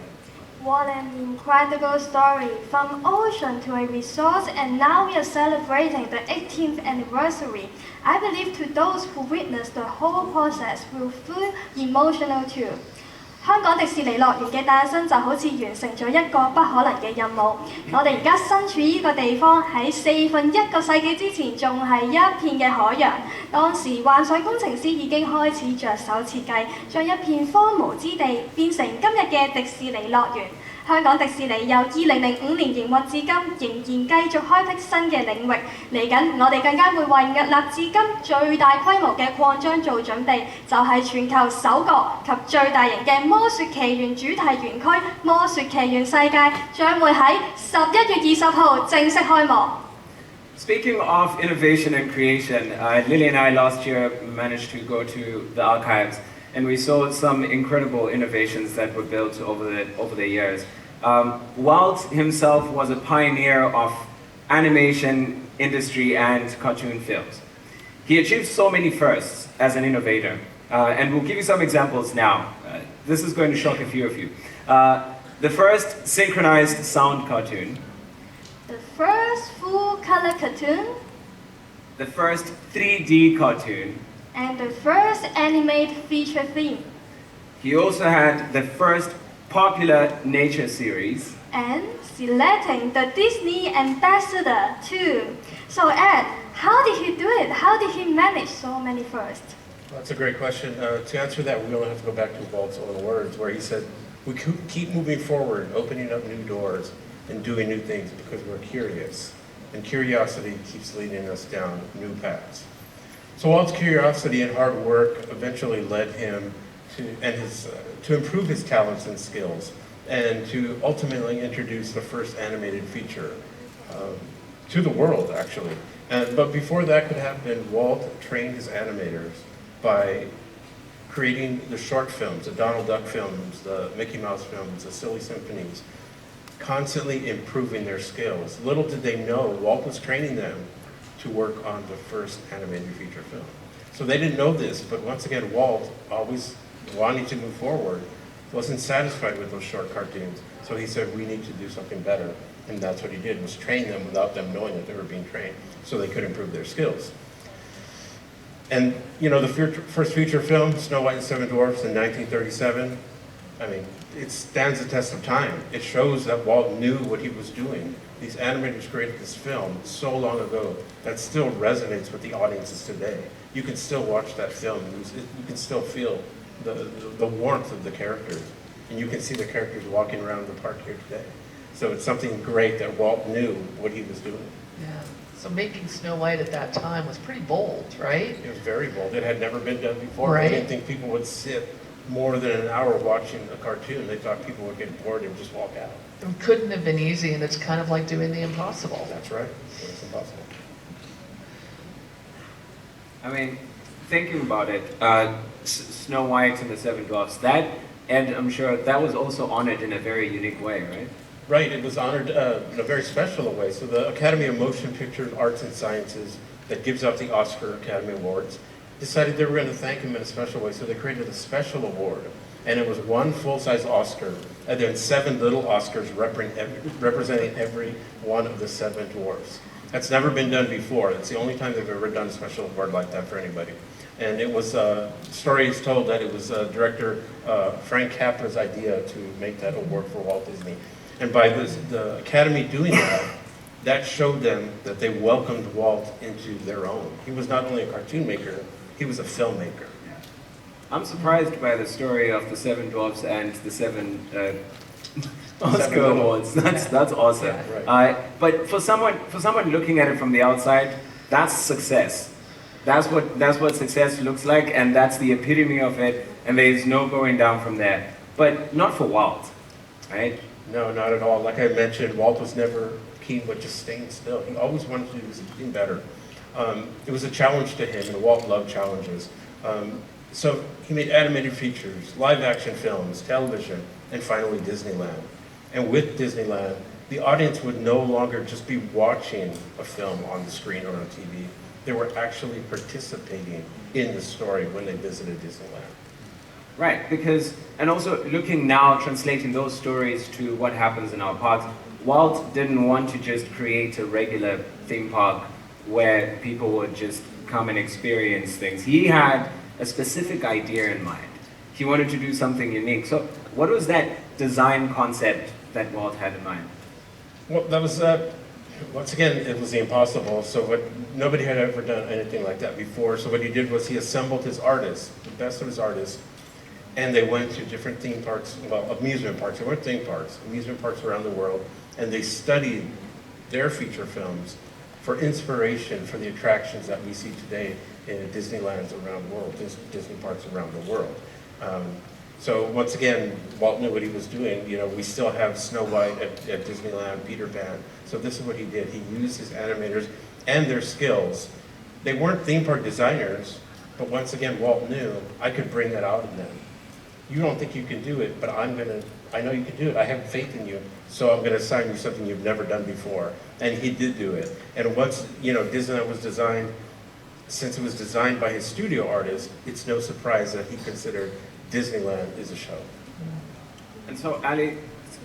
What an incredible story. From ocean to a resort, and now we are celebrating the 18th anniversary. I believe to those who witnessed the whole process will feel emotional too. 香港迪士尼樂園嘅誕生就好似完成咗一個不可能嘅任務。我哋而家身處呢個地方喺1/4個世紀之前仲係一片嘅海洋。當時幻想工程師已經開始着手設計，將一片荒蕪之地變成今日嘅迪士尼樂園。香港迪士尼由2005年營運至今，仍然繼續開闢新嘅領域。嚟緊，我哋更加會為屹立至今最大規模嘅擴張做準備，就係全球首個及最大型嘅魔雪奇緣主題園區——魔雪奇緣世界，將會喺11月20號正式開幕。Speaking of innovation and creation, Lily and I last year managed to go to the archives, and we saw some incredible innovations that were built over the years. Walt himself was a pioneer of animation industry and cartoon films. He achieved so many firsts as an innovator, and we'll give you some examples now. This is going to shock a few of you. The first synchronized sound cartoon. The first full-color cartoon. The first 3D cartoon. And the first animated feature film. He also had the first popular nature series. And selecting the Disney ambassador too. So Ed, how did he do it? How did he manage so many firsts? That's a great question. To answer that, we only have to go back to Walt's own words, where he said, we keep moving forward, opening up new doors, and doing new things because we're curious. And curiosity keeps leading us down new paths. So Walt's curiosity and hard work eventually led him to improve his talents and skills, and to ultimately introduce the first animated feature to the world, actually. But before that could happen, Walt trained his animators by creating the short films, the Donald Duck films, the Mickey Mouse films, the Silly Symphonies, constantly improving their skills. Little did they know, Walt was training them to work on the first animated feature film. So they didn't know this, but once again, Walt, always wanting to move forward, wasn't satisfied with those short cartoons. So he said, we need to do something better. And that's what he did, was train them without them knowing that they were being trained, so they could improve their skills. And, you know, the first feature film, Snow White and the Seven Dwarfs in 1937, I mean, it stands the test of time. It shows that Walt knew what he was doing. These animators created this film so long ago that still resonates with the audiences today. You can still watch that film. You can still feel the warmth of the characters. And you can see the characters walking around the park here today. So it's something great that Walt knew what he was doing. Yeah. So making Snow White at that time was pretty bold, right? It was very bold. It had never been done before. Right. I didn't think people would sit more than an hour watching a cartoon. They thought people would get bored and just walk out. It couldn't have been easy, and it's kind of like doing the impossible. That's right. It's impossible. I mean, thinking about it, Snow White and the Seven Dwarfs, and I'm sure that was also honored in a very unique way, right? Right, it was honored in a very special way. So the Academy of Motion Picture Arts and Sciences, that gives out the Oscar Academy Awards, decided they were going to thank him in a special way, so they created a special award. And it was one full-size Oscar, and then 7 little Oscars representing every one of the 7 dwarfs. That's never been done before. It's the only time they've ever done a special award like that for anybody. And it was, story is told that it was director Frank Capra's idea to make that award for Walt Disney. And by the Academy doing that, that showed them that they welcomed Walt into their own. He was not only a cartoon maker, he was a filmmaker. I'm surprised by the story of the 7 dwarfs and the 7 Oscar awards. That's awesome. Yeah, right. But for someone looking at it from the outside, that's success. That's what success looks like, and that's the epitome of it, and there's no going down from there. But not for Walt, right? No, not at all. Like I mentioned, Walt was never keen with just staying still. He always wanted to do something better. It was a challenge to him, and Walt loved challenges. So he made animated features, live action films, television, and finally Disneyland. And with Disneyland, the audience would no longer just be watching a film on the screen or on TV. They were actually participating in the story when they visited Disneyland. Right, because, and also looking now, translating those stories to what happens in our parks, Walt didn't want to just create a regular theme park where people would just come and experience things. He had a specific idea in mind. He wanted to do something unique. So what was that design concept that Walt had in mind? Well, that was, once again, it was the impossible. So nobody had ever done anything like that before. So what he did was he assembled his artists, the best of his artists, and they went to different theme parks, well, amusement parks. They weren't theme parks, amusement parks around the world, and they studied their feature films for inspiration for the attractions that we see today in Disneylands around the world, Disney parks around the world. So once again, Walt knew what he was doing. You know, we still have Snow White at Disneyland, Peter Pan. So this is what he did. He used his animators and their skills. They weren't theme park designers, but once again, Walt knew I could bring that out in them. You don't think you can do it, but I know you can do it. I have faith in you, so I'm gonna assign you something you've never done before. And he did do it. And once, you know, Disneyland was designed, since it was designed by his studio artist, it's no surprise that he considered Disneyland is a show. And so, Ali,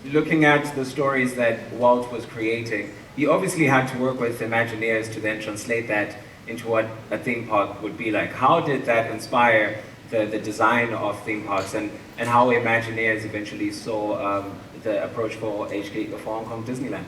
looking at the stories that Walt was creating, he obviously had to work with Imagineers to then translate that into what a theme park would be like. How did that inspire the design of theme parks, and how Imagineers eventually saw the approach for Hong Kong Disneyland?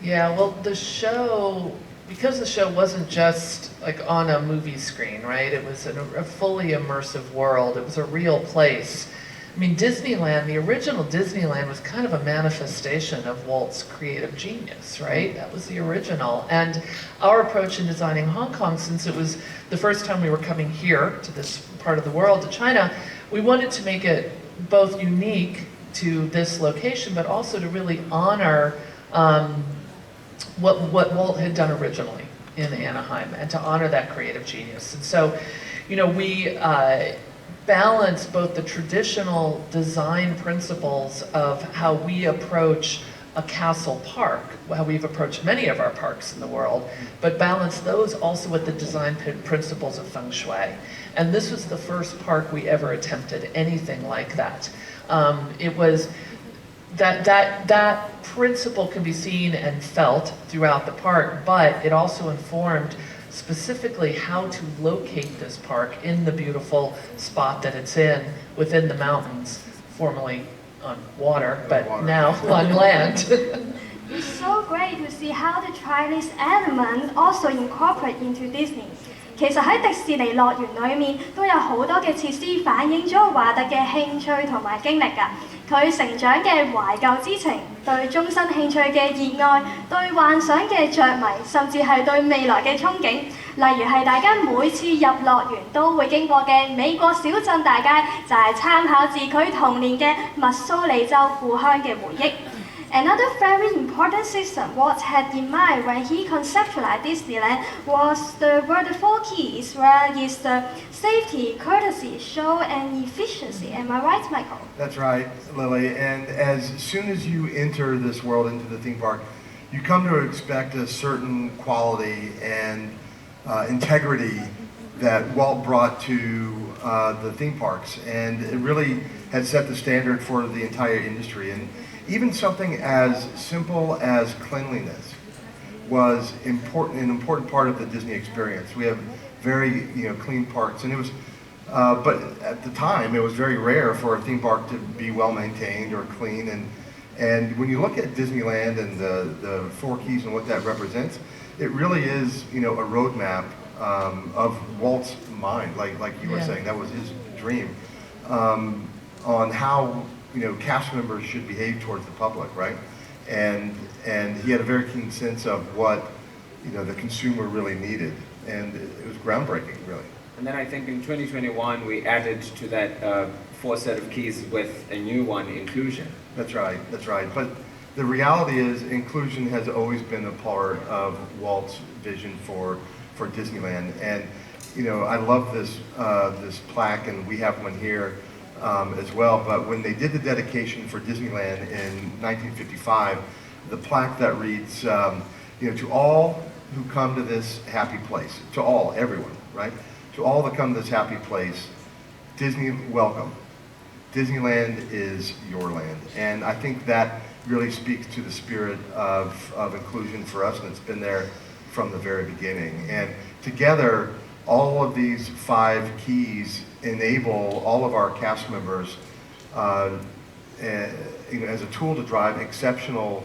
Yeah, well, the show, because the show wasn't just like on a movie screen, right? It was a fully immersive world. It was a real place. I mean, Disneyland, the original Disneyland was kind of a manifestation of Walt's creative genius, right? That was the original. And our approach in designing Hong Kong, since it was the first time we were coming here to this part of the world, to China, we wanted to make it both unique to this location, but also to really honor what Walt had done originally in Anaheim, and to honor that creative genius. And so, you know, we balance both the traditional design principles of how we approach a castle park, how we've approached many of our parks in the world, but balance those also with the design principles of feng shui. And this was the first park we ever attempted anything like that. It was that principle can be seen and felt throughout the park, but it also informed specifically how to locate this park in the beautiful spot that it's in within the mountains, formerly on water, but now on land. It's so great to see how the Chinese element also incorporate into Disney. 其實喺迪士尼樂園裏面都有好多嘅設施反映咗華特嘅興趣同埋經歷㗎。佢成長嘅懷舊之情，對終身興趣嘅熱愛，對幻想嘅着迷，甚至係對未來嘅憧憬。例如係大家每次入樂園都會經過嘅美國小鎮大街，就係參考自佢童年嘅密蘇里州故鄉嘅回憶。Another very important system Walt had in mind when he conceptualized Disneyland were the 4 keys, where is the safety, courtesy, show, and efficiency. Am I right, Michael? That's right, Lily. And as soon as you enter this world, into the theme park, you come to expect a certain quality and integrity that Walt brought to the theme parks. And it really had set the standard for the entire industry. And even something as simple as cleanliness was an important part of the Disney experience. We have very clean parks, and it was, but at the time it was very rare for a theme park to be well maintained or clean. And when you look at Disneyland and the 4 keys and what that represents, it really is a roadmap of Walt's mind, like you were saying, that was his dream, on how cast members should behave towards the public, right? And he had a very keen sense of what the consumer really needed, and it was groundbreaking, really. And then I think in 2021 we added to that 4 set of keys with a new one, inclusion. That's right. But the reality is, inclusion has always been a part of Walt's vision for Disneyland, and I love this plaque, and we have one here. as well. But when they did the dedication for Disneyland in 1955, the plaque that reads, to all who come to this happy place, to all, everyone, right? To all that come to this happy place, Disney, welcome. Disneyland is your land. And I think that really speaks to the spirit of inclusion for us, and it's been there from the very beginning. And together, all of these 5 keys enable all of our cast members as a tool to drive exceptional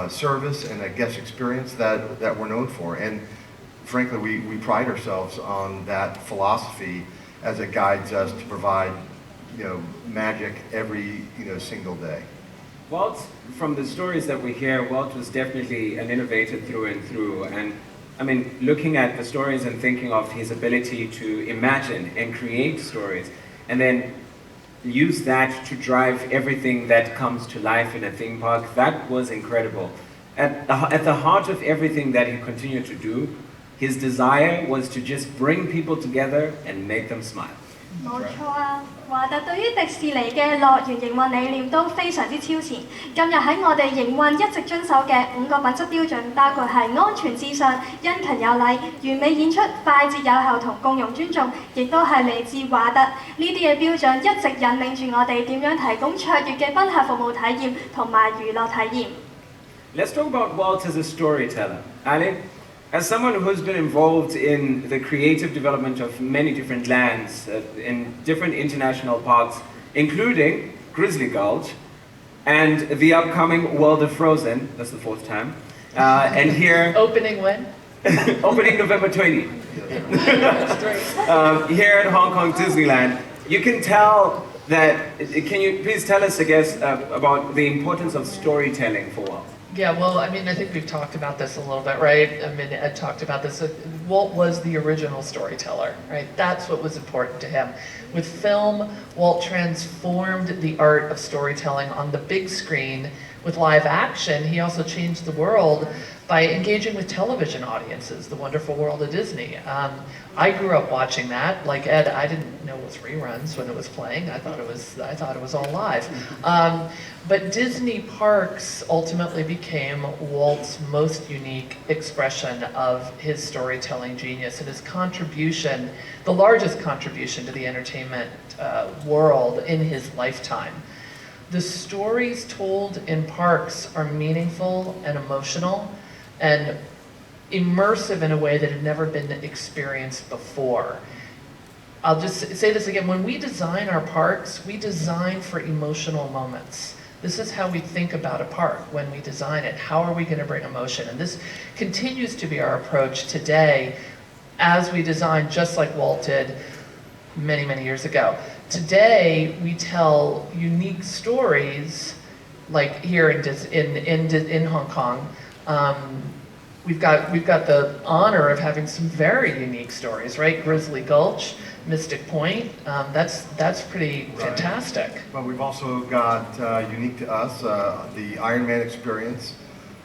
service and a guest experience that we're known for. And frankly, we pride ourselves on that philosophy as it guides us to provide magic every single day. Walt, from the stories that we hear, Walt was definitely an innovator through and through. And I mean, looking at the stories and thinking of his ability to imagine and create stories, and then use that to drive everything that comes to life in a theme park, that was incredible. At the heart of everything that he continued to do, his desire was to just bring people together and make them smile. 冇錯啊，華特對於迪士尼嘅樂園營運理念都非常之超前。今日喺我哋營運一直遵守嘅5個品質標準，包括係安全至上、殷勤有禮、完美演出、快捷有效同共融尊重，亦都係嚟自華特。呢啲嘅標準一直引領住我哋點樣提供卓越嘅賓客服務體驗同埋娛樂體驗。Let's talk about Walt as a storyteller. Ali, as someone who's been involved in the creative development of many different lands, in different international parks, including Grizzly Gulch, and the upcoming World of Frozen, that's the 4th time, and here... Opening when? Opening November 20. Here at Hong Kong Disneyland, you can tell that, can you please tell us, I guess, about the importance of storytelling for Walt? Yeah, well, I mean, I think we've talked about this a little bit, right? I mean, Ed talked about this. Walt was the original storyteller, right? That's what was important to him. With film, Walt transformed the art of storytelling on the big screen. With live action, he also changed the world by engaging with television audiences, The Wonderful World of Disney. I grew up watching that. Like Ed, I didn't know it was reruns when it was playing. I thought it was all live. But Disney parks ultimately became Walt's most unique expression of his storytelling genius and his contribution, the largest contribution to the entertainment world in his lifetime. The stories told in parks are meaningful and emotional and immersive in a way that had never been experienced before. I'll just say this again, when we design our parks, we design for emotional moments. This is how we think about a park when we design it. How are we going to bring emotion? And this continues to be our approach today as we design, just like Walt did many, many years ago. Today, we tell unique stories, like here in Hong Kong. We've got the honor of having some very unique stories, right? Grizzly Gulch, Mystic Point. That's pretty fantastic. But we've also got unique to us the Iron Man experience,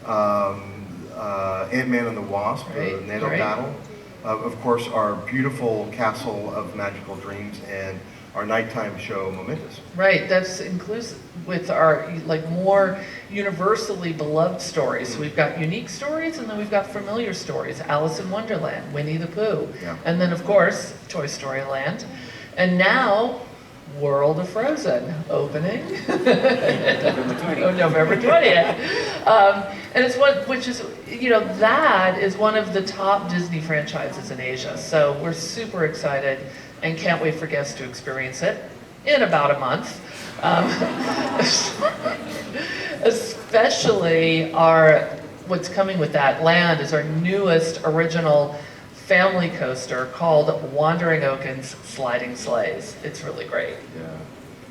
Ant-Man and the Wasp, the NATO battle. Of course, our beautiful Castle of Magical Dreams and our nighttime show, Momentous. Right, that's inclusive with our more universally beloved stories. So we've got unique stories, and then we've got familiar stories. Alice in Wonderland, Winnie the Pooh, and then of course Toy Story Land, and now World of Frozen opening November 20th. And it's that is one of the top Disney franchises in Asia. So we're super excited and can't wait for guests to experience it in about a month. Especially what's coming with that land is our newest original family coaster called Wandering Oaken's Sliding Sleighs. It's really great. Yeah.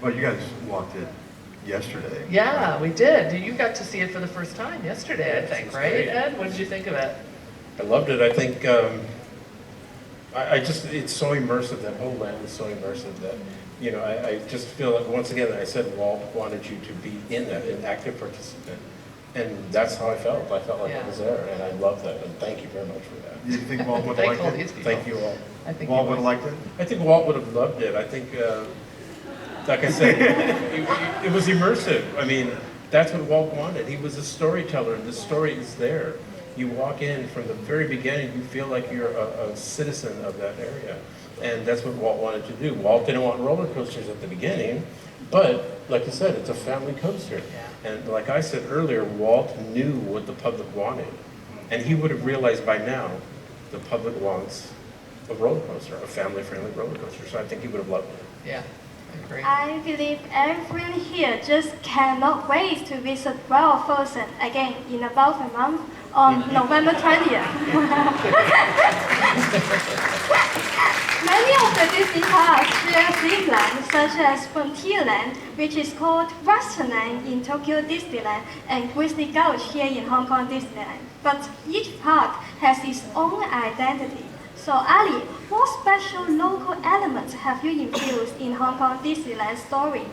Well, you guys walked it yesterday. Yeah, right? we did. You got to see it for the first time yesterday, I think, right, Ed? What did you think of it? I loved it. I think it's so immersive. That whole land is so immersive that, I just feel like, once again, I said Walt wanted you to be in that, an active participant. And that's how I felt. I felt like I was there, and I love that. And thank you very much for that. Do you think Walt would have liked it? Thank you all. I think Walt would have liked it? I think Walt would have loved it. I think Like I said, it was immersive. I mean, that's what Walt wanted. He was a storyteller, and the story is there. You walk in from the very beginning, you feel like you're a citizen of that area. And that's what Walt wanted to do. Walt didn't want roller coasters at the beginning, but like you said, it's a family coaster. And like I said earlier, Walt knew what the public wanted. And he would have realized by now, the public wants a roller coaster, a family-friendly roller coaster. So I think he would have loved it. Yeah. I believe everyone here just cannot wait to visit World of Frozen again in about a month on November 20th. Many of the Disney parks share themelands such as Frontierland, which is called Westernland in Tokyo Disneyland, and Grizzly Gulch here in Hong Kong Disneyland. But each park has its own identity. So Ali, what special local elements have you infused in Hong Kong Disneyland story?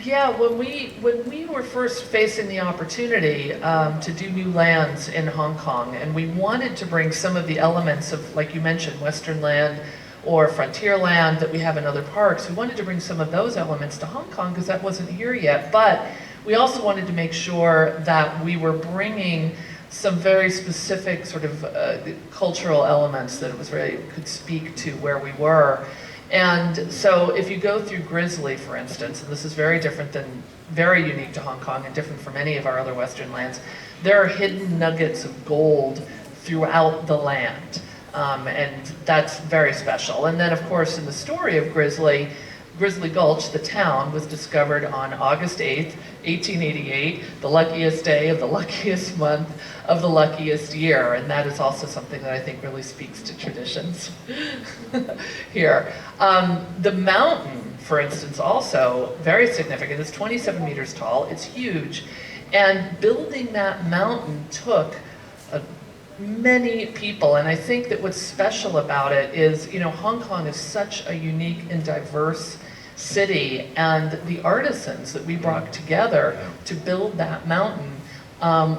Yeah, when we were first facing the opportunity to do new lands in Hong Kong, and we wanted to bring some of the elements of, like you mentioned, Western Land or Frontierland that we have in other parks, we wanted to bring some of those elements to Hong Kong because that wasn't here yet. But we also wanted to make sure that we were bringing some very specific sort of cultural elements that it was really could speak to where we were. And so if you go through Grizzly, for instance, and this is very different than, very unique to Hong Kong and different from any of our other Western lands, there are hidden nuggets of gold throughout the land. And that's very special. And then of course in the story of Grizzly Gulch, the town, was discovered on August 8th, 1888, the luckiest day of the luckiest month of the luckiest year. And that is also something that I think really speaks to traditions here. The mountain, for instance, also very significant. It's 27 meters tall, it's huge. And building that mountain took many people, and I think that what's special about it is, you know, Hong Kong is such a unique and diverse city, and the artisans that we brought together to build that mountain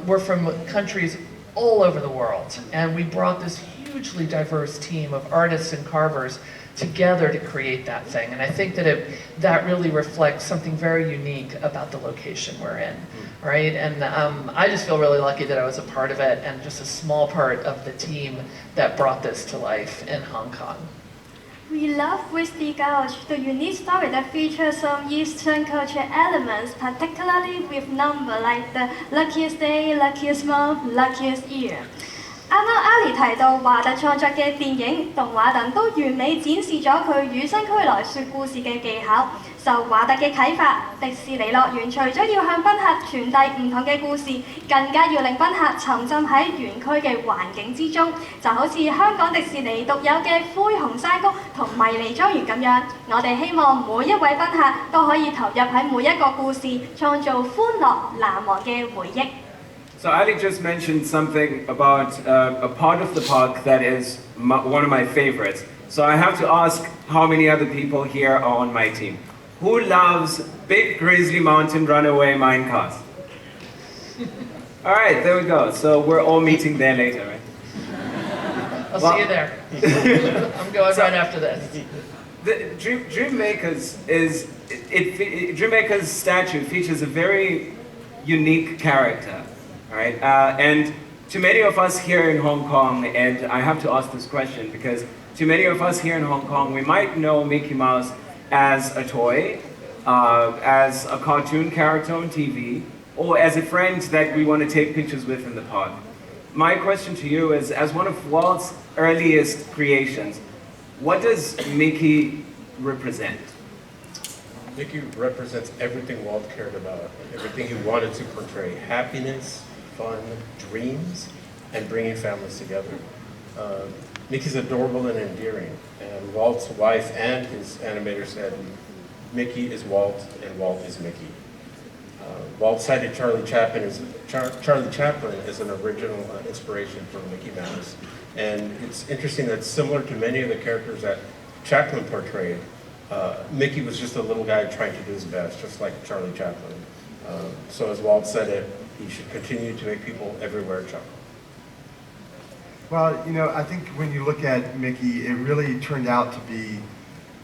were from countries all over the world, and we brought this hugely diverse team of artists and carvers together to create that thing. And I think that that really reflects something very unique about the location we're in, right? And I just feel really lucky that I was a part of it and just a small part of the team that brought this to life in Hong Kong. We love Grizzly Gulch, the unique story that features some Eastern culture elements, particularly with numbers like the luckiest day, luckiest month, luckiest year. 啱啱 Ali 提到華特創作嘅電影、動畫等都完美展示咗佢與生俱來說故事嘅技巧。受華特嘅啟發，迪士尼樂園除咗要向賓客傳遞唔同嘅故事，更加要令賓客沉浸喺園區嘅環境之中，就好似香港迪士尼獨有嘅灰熊山谷同迷你莊園咁樣。我哋希望每一位賓客都可以投入喺每一個故事，創造歡樂難忘嘅回憶。So Ali just mentioned something about a part of the park that is one of my favorites. So I have to ask how many other people here are on my team. Who loves big Grizzly Mountain runaway minecars? All right, there we go. So we're all meeting there later, right? I'll see you there. I'm going right after this. The Dreammaker's statue features a very unique character. All right, and to many of us here in Hong Kong, and I have to ask this question because to many of us here in Hong Kong, we might know Mickey Mouse as a toy, as a cartoon character on TV, or as a friend that we want to take pictures with in the park. My question to you is, as one of Walt's earliest creations, what does Mickey represent? Mickey represents everything Walt cared about, everything he wanted to portray: happiness, fun, dreams, and bringing families together. Mickey's adorable and endearing, and Walt's wife and his animator said, Mickey is Walt and Walt is Mickey. Walt cited Charlie Chaplin as an original inspiration for Mickey Mouse. And it's interesting that similar to many of the characters that Chaplin portrayed, Mickey was just a little guy trying to do his best, just like Charlie Chaplin. So as Walt said it, he should continue to make people everywhere chuckle. Well, you know, I think when you look at Mickey, it really turned out to be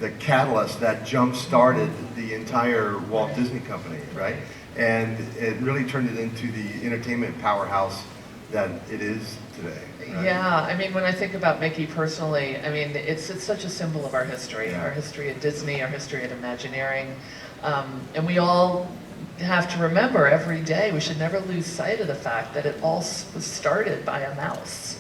the catalyst that jump-started the entire Walt Disney Company, right? And it really turned it into the entertainment powerhouse that it is today. Right? Yeah, I mean, when I think about Mickey personally, I mean, it's such a symbol of our history at Disney, our history at Imagineering, and we all have to remember every day, we should never lose sight of the fact that it all was started by a mouse.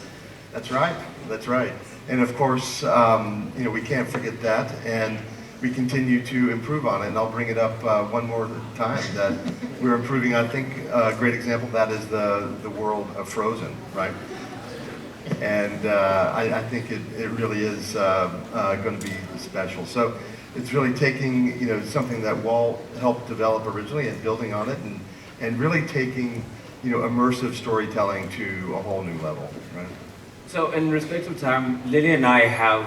That's right, that's right. And of course, you know, we can't forget that, and we continue to improve on it, and I'll bring it up one more time, that we're improving. I think a great example of that is the world of Frozen, right? And I think it really is going to be special. So it's really taking, you know, something that Walt helped develop originally and building on it, and really taking, you know, immersive storytelling to a whole new level, right? So in respect of time, Lily and I have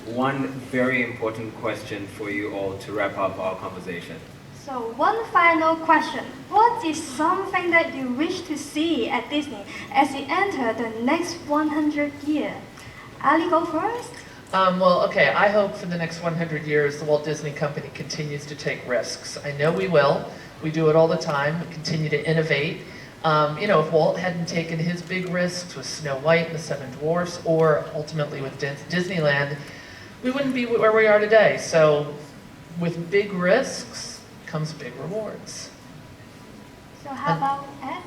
one very important question for you all to wrap up our conversation. So one final question. What is something that you wish to see at Disney as you enter the next 100 years? Ali, go first. Well, okay, I hope for the next 100 years the Walt Disney Company continues to take risks. I know we will. We do it all the time. We continue to innovate. You know, if Walt hadn't taken his big risks with Snow White and the Seven Dwarfs, or ultimately with Disneyland, we wouldn't be where we are today. So with big risks comes big rewards. So how about Ed?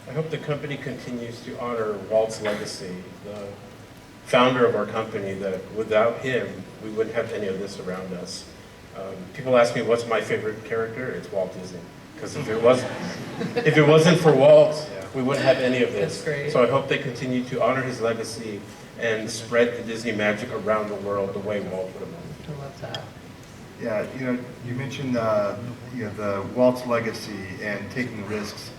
I hope the company continues to honor Walt's legacy, the founder of our company, that without him, we wouldn't have any of this around us. People ask me, what's my favorite character? It's Walt Disney. Because if it wasn't for Walt, we wouldn't have any of this. That's great. So I hope they continue to honor his legacy and spread the Disney magic around the world the way Walt would have done. I love that. Yeah, you know, you mentioned you know, the Walt's legacy and taking risks.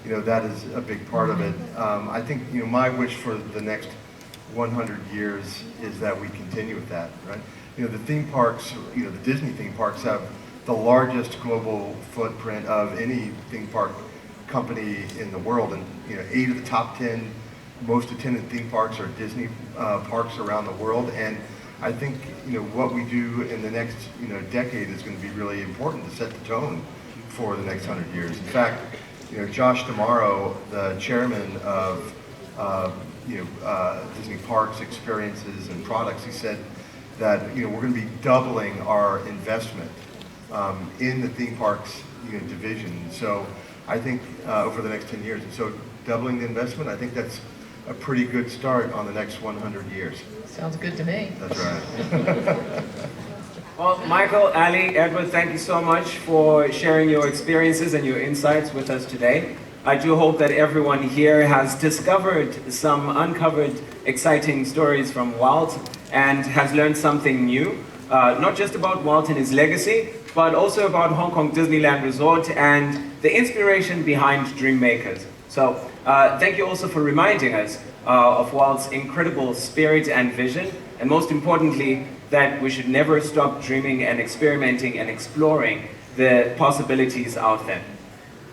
You know, that is a big part of it. I think, you know, my wish for the next 100 years is that we continue with that, right? You know, the theme parks, you know, the Disney theme parks have the largest global footprint of any theme park company in the world, and you know, 8 of the top 10 most attended theme parks are Disney parks around the world. And I think, you know, what we do in the next, you know, decade is going to be really important to set the tone for the next 100 years. In fact, you know, Josh D'Amaro, the chairman of Disney Parks, Experiences and Products, he said that, you know, we're going to be doubling our investment in the theme parks, you know, division. So I think over the next 10 years, and so doubling the investment, I think that's a pretty good start on the next 100 years. Sounds good to me. That's right. Well, Michael, Ali, Edward, thank you so much for sharing your experiences and your insights with us today. I do hope that everyone here has discovered some uncovered exciting stories from Walt and has learned something new, not just about Walt and his legacy, but also about Hong Kong Disneyland Resort and the inspiration behind Dreammakers. So thank you also for reminding us of Walt's incredible spirit and vision, and most importantly, that we should never stop dreaming and experimenting and exploring the possibilities out there.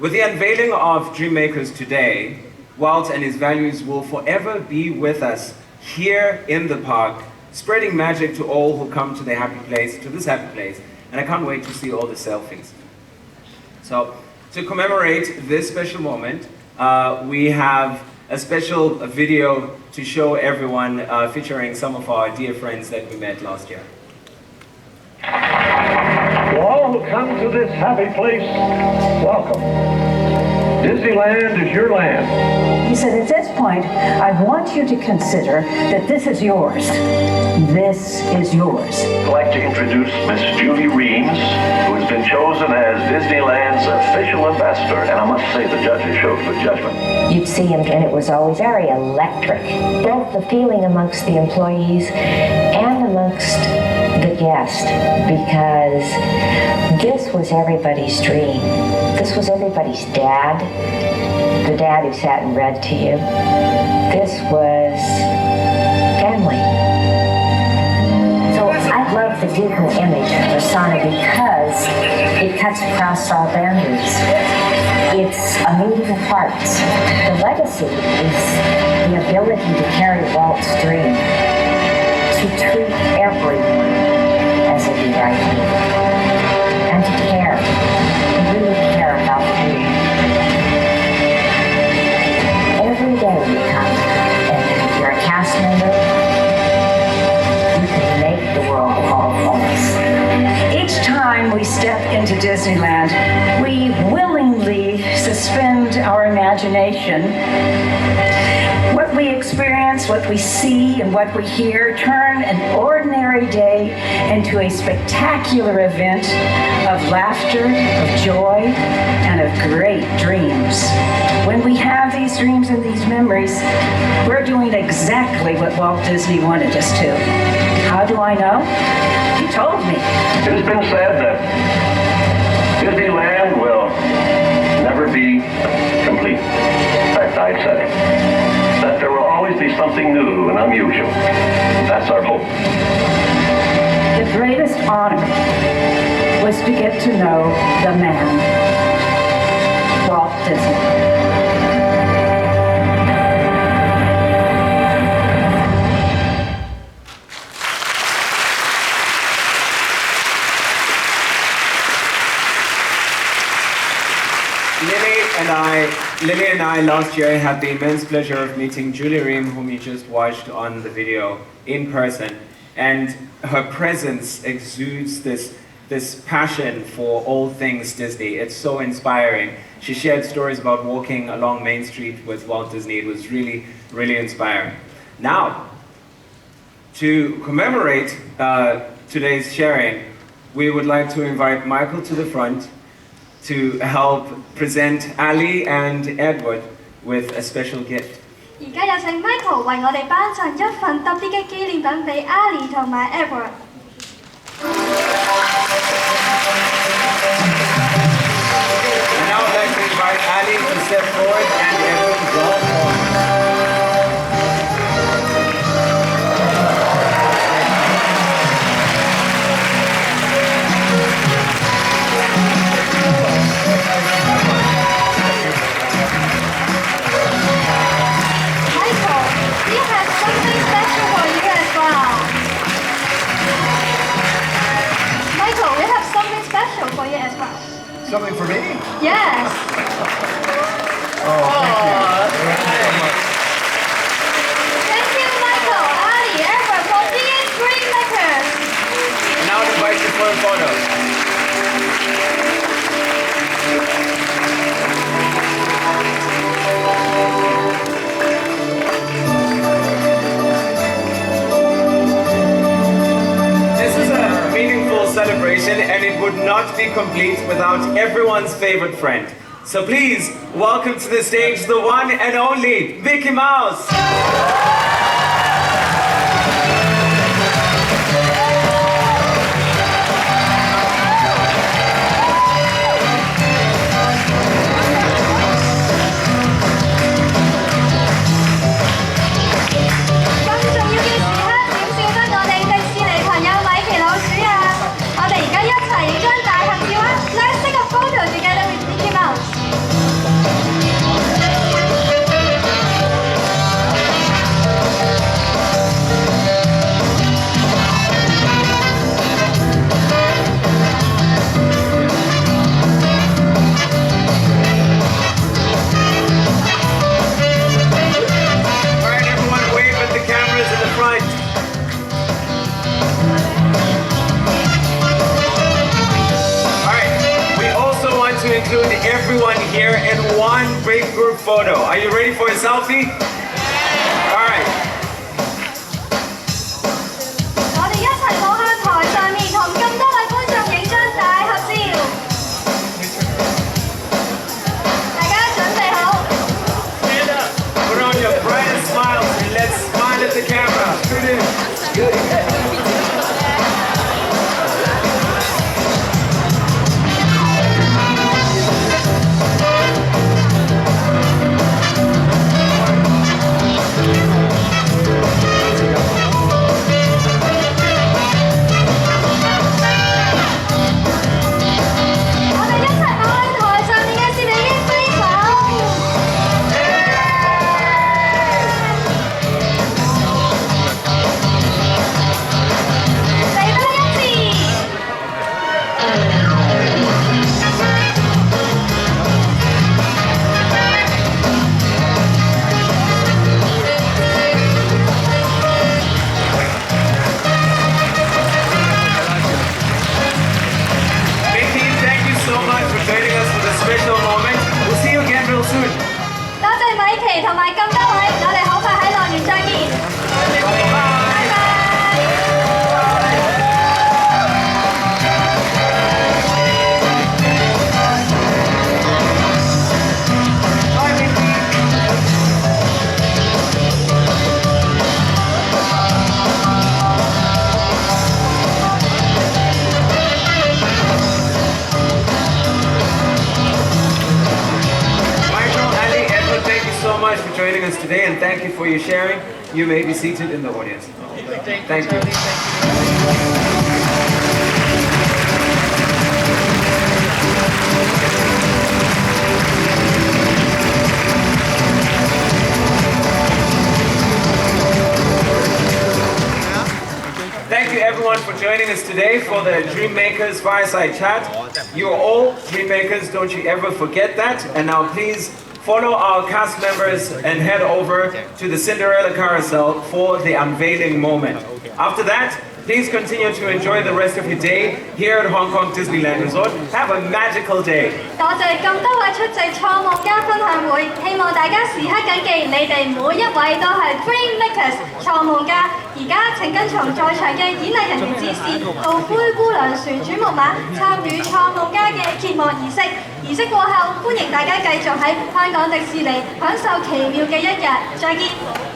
With the unveiling of Dreammakers today, Walt and his values will forever be with us here in the park, spreading magic to all who come to this happy place, and I can't wait to see all the selfies. So, to commemorate this special moment, we have a special video to show everyone featuring some of our dear friends that we met last year. To all who come to this happy place, welcome. Disneyland is your land. He said, at this point, I want you to consider that this is yours. This is yours. I'd like to introduce Miss Julie Reams, who has been chosen as Disneyland's official ambassador. And I must say, the judges showed good judgment. You'd see him, and it was always very electric. Both the feeling amongst the employees and amongst the guest, because this was everybody's dream. This was everybody's dad, the dad who sat and read to you. This was family. So I love the Disney image of persona because it cuts across all boundaries. It's a meeting of hearts. The legacy is the ability to carry Walt's dream, to treat everyone as a VIP and to care, to really care about the dream. Every day you come, and if you're a cast member, you can make the world all bonus. Each time we step into Disneyland, we willingly suspend our imagination. What we experience, what we see, and what we hear turn an ordinary day into a spectacular event of laughter, of joy, and of great dreams. When we have these dreams and these memories, we're doing exactly what Walt Disney wanted us to. How do I know? He told me. It has been said that Disneyland will never be complete. In fact, I said it. That there will always be something new and unusual. That's our hope. The greatest honor was to get to know the man, Walt Disney. Lily and I last year had the immense pleasure of meeting Julie Ream, whom you just watched on the video, in person. And her presence exudes this passion for all things Disney. It's so inspiring. She shared stories about walking along Main Street with Walt Disney. It was really, really inspiring. Now, to commemorate today's sharing, we would like to invite Michael to the front to help present Ali and Edward with a special gift. 而家有請 Michael 為我哋頒上一份特別嘅紀念品俾 Ali 同埋 Edward。And now I'd like to invite Ali to step forward and Edward welcome. For you as well. Something for me? Yes. Oh, thank you. Thank you, Michael, Ali, Edward, for being dream makers. And now I invite you for a photo. Celebration, and it would not be complete without everyone's favorite friend. So please welcome to the stage the one and only Mickey Mouse. Include everyone here in one big group photo. Are you ready for a selfie? All right. 我哋一齊望向台上面，同咁多位觀眾影張大合照。大家準備好 ？Stand up. Put on your brightest smiles and let's smile at the camera. Good. Judy 同埋咁多位，我哋好快喺樂園再見。拜拜。So much for joining us today, and thank you for your sharing. You may be seated in the audience. Thank you. Thank you everyone for joining us today for the Dreammakers Fireside Chat. You are all Dreammakers, don't you ever forget that. And now please follow our cast members and head over to the Cinderella Carousel for the unveiling moment. After that, please continue to enjoy the rest of your day here at Hong Kong Disneyland Resort. Have a magical day. 多謝咁多位出席創夢家分享會，希望大家時刻緊記，你哋每一位都係 Dreammakers 創夢家。而家請跟從在場嘅演藝人員指示，到灰姑娘旋轉木馬參與創夢家嘅揭幕儀式。儀式過後，歡迎大家繼續喺香港迪士尼享受奇妙嘅一日。再見。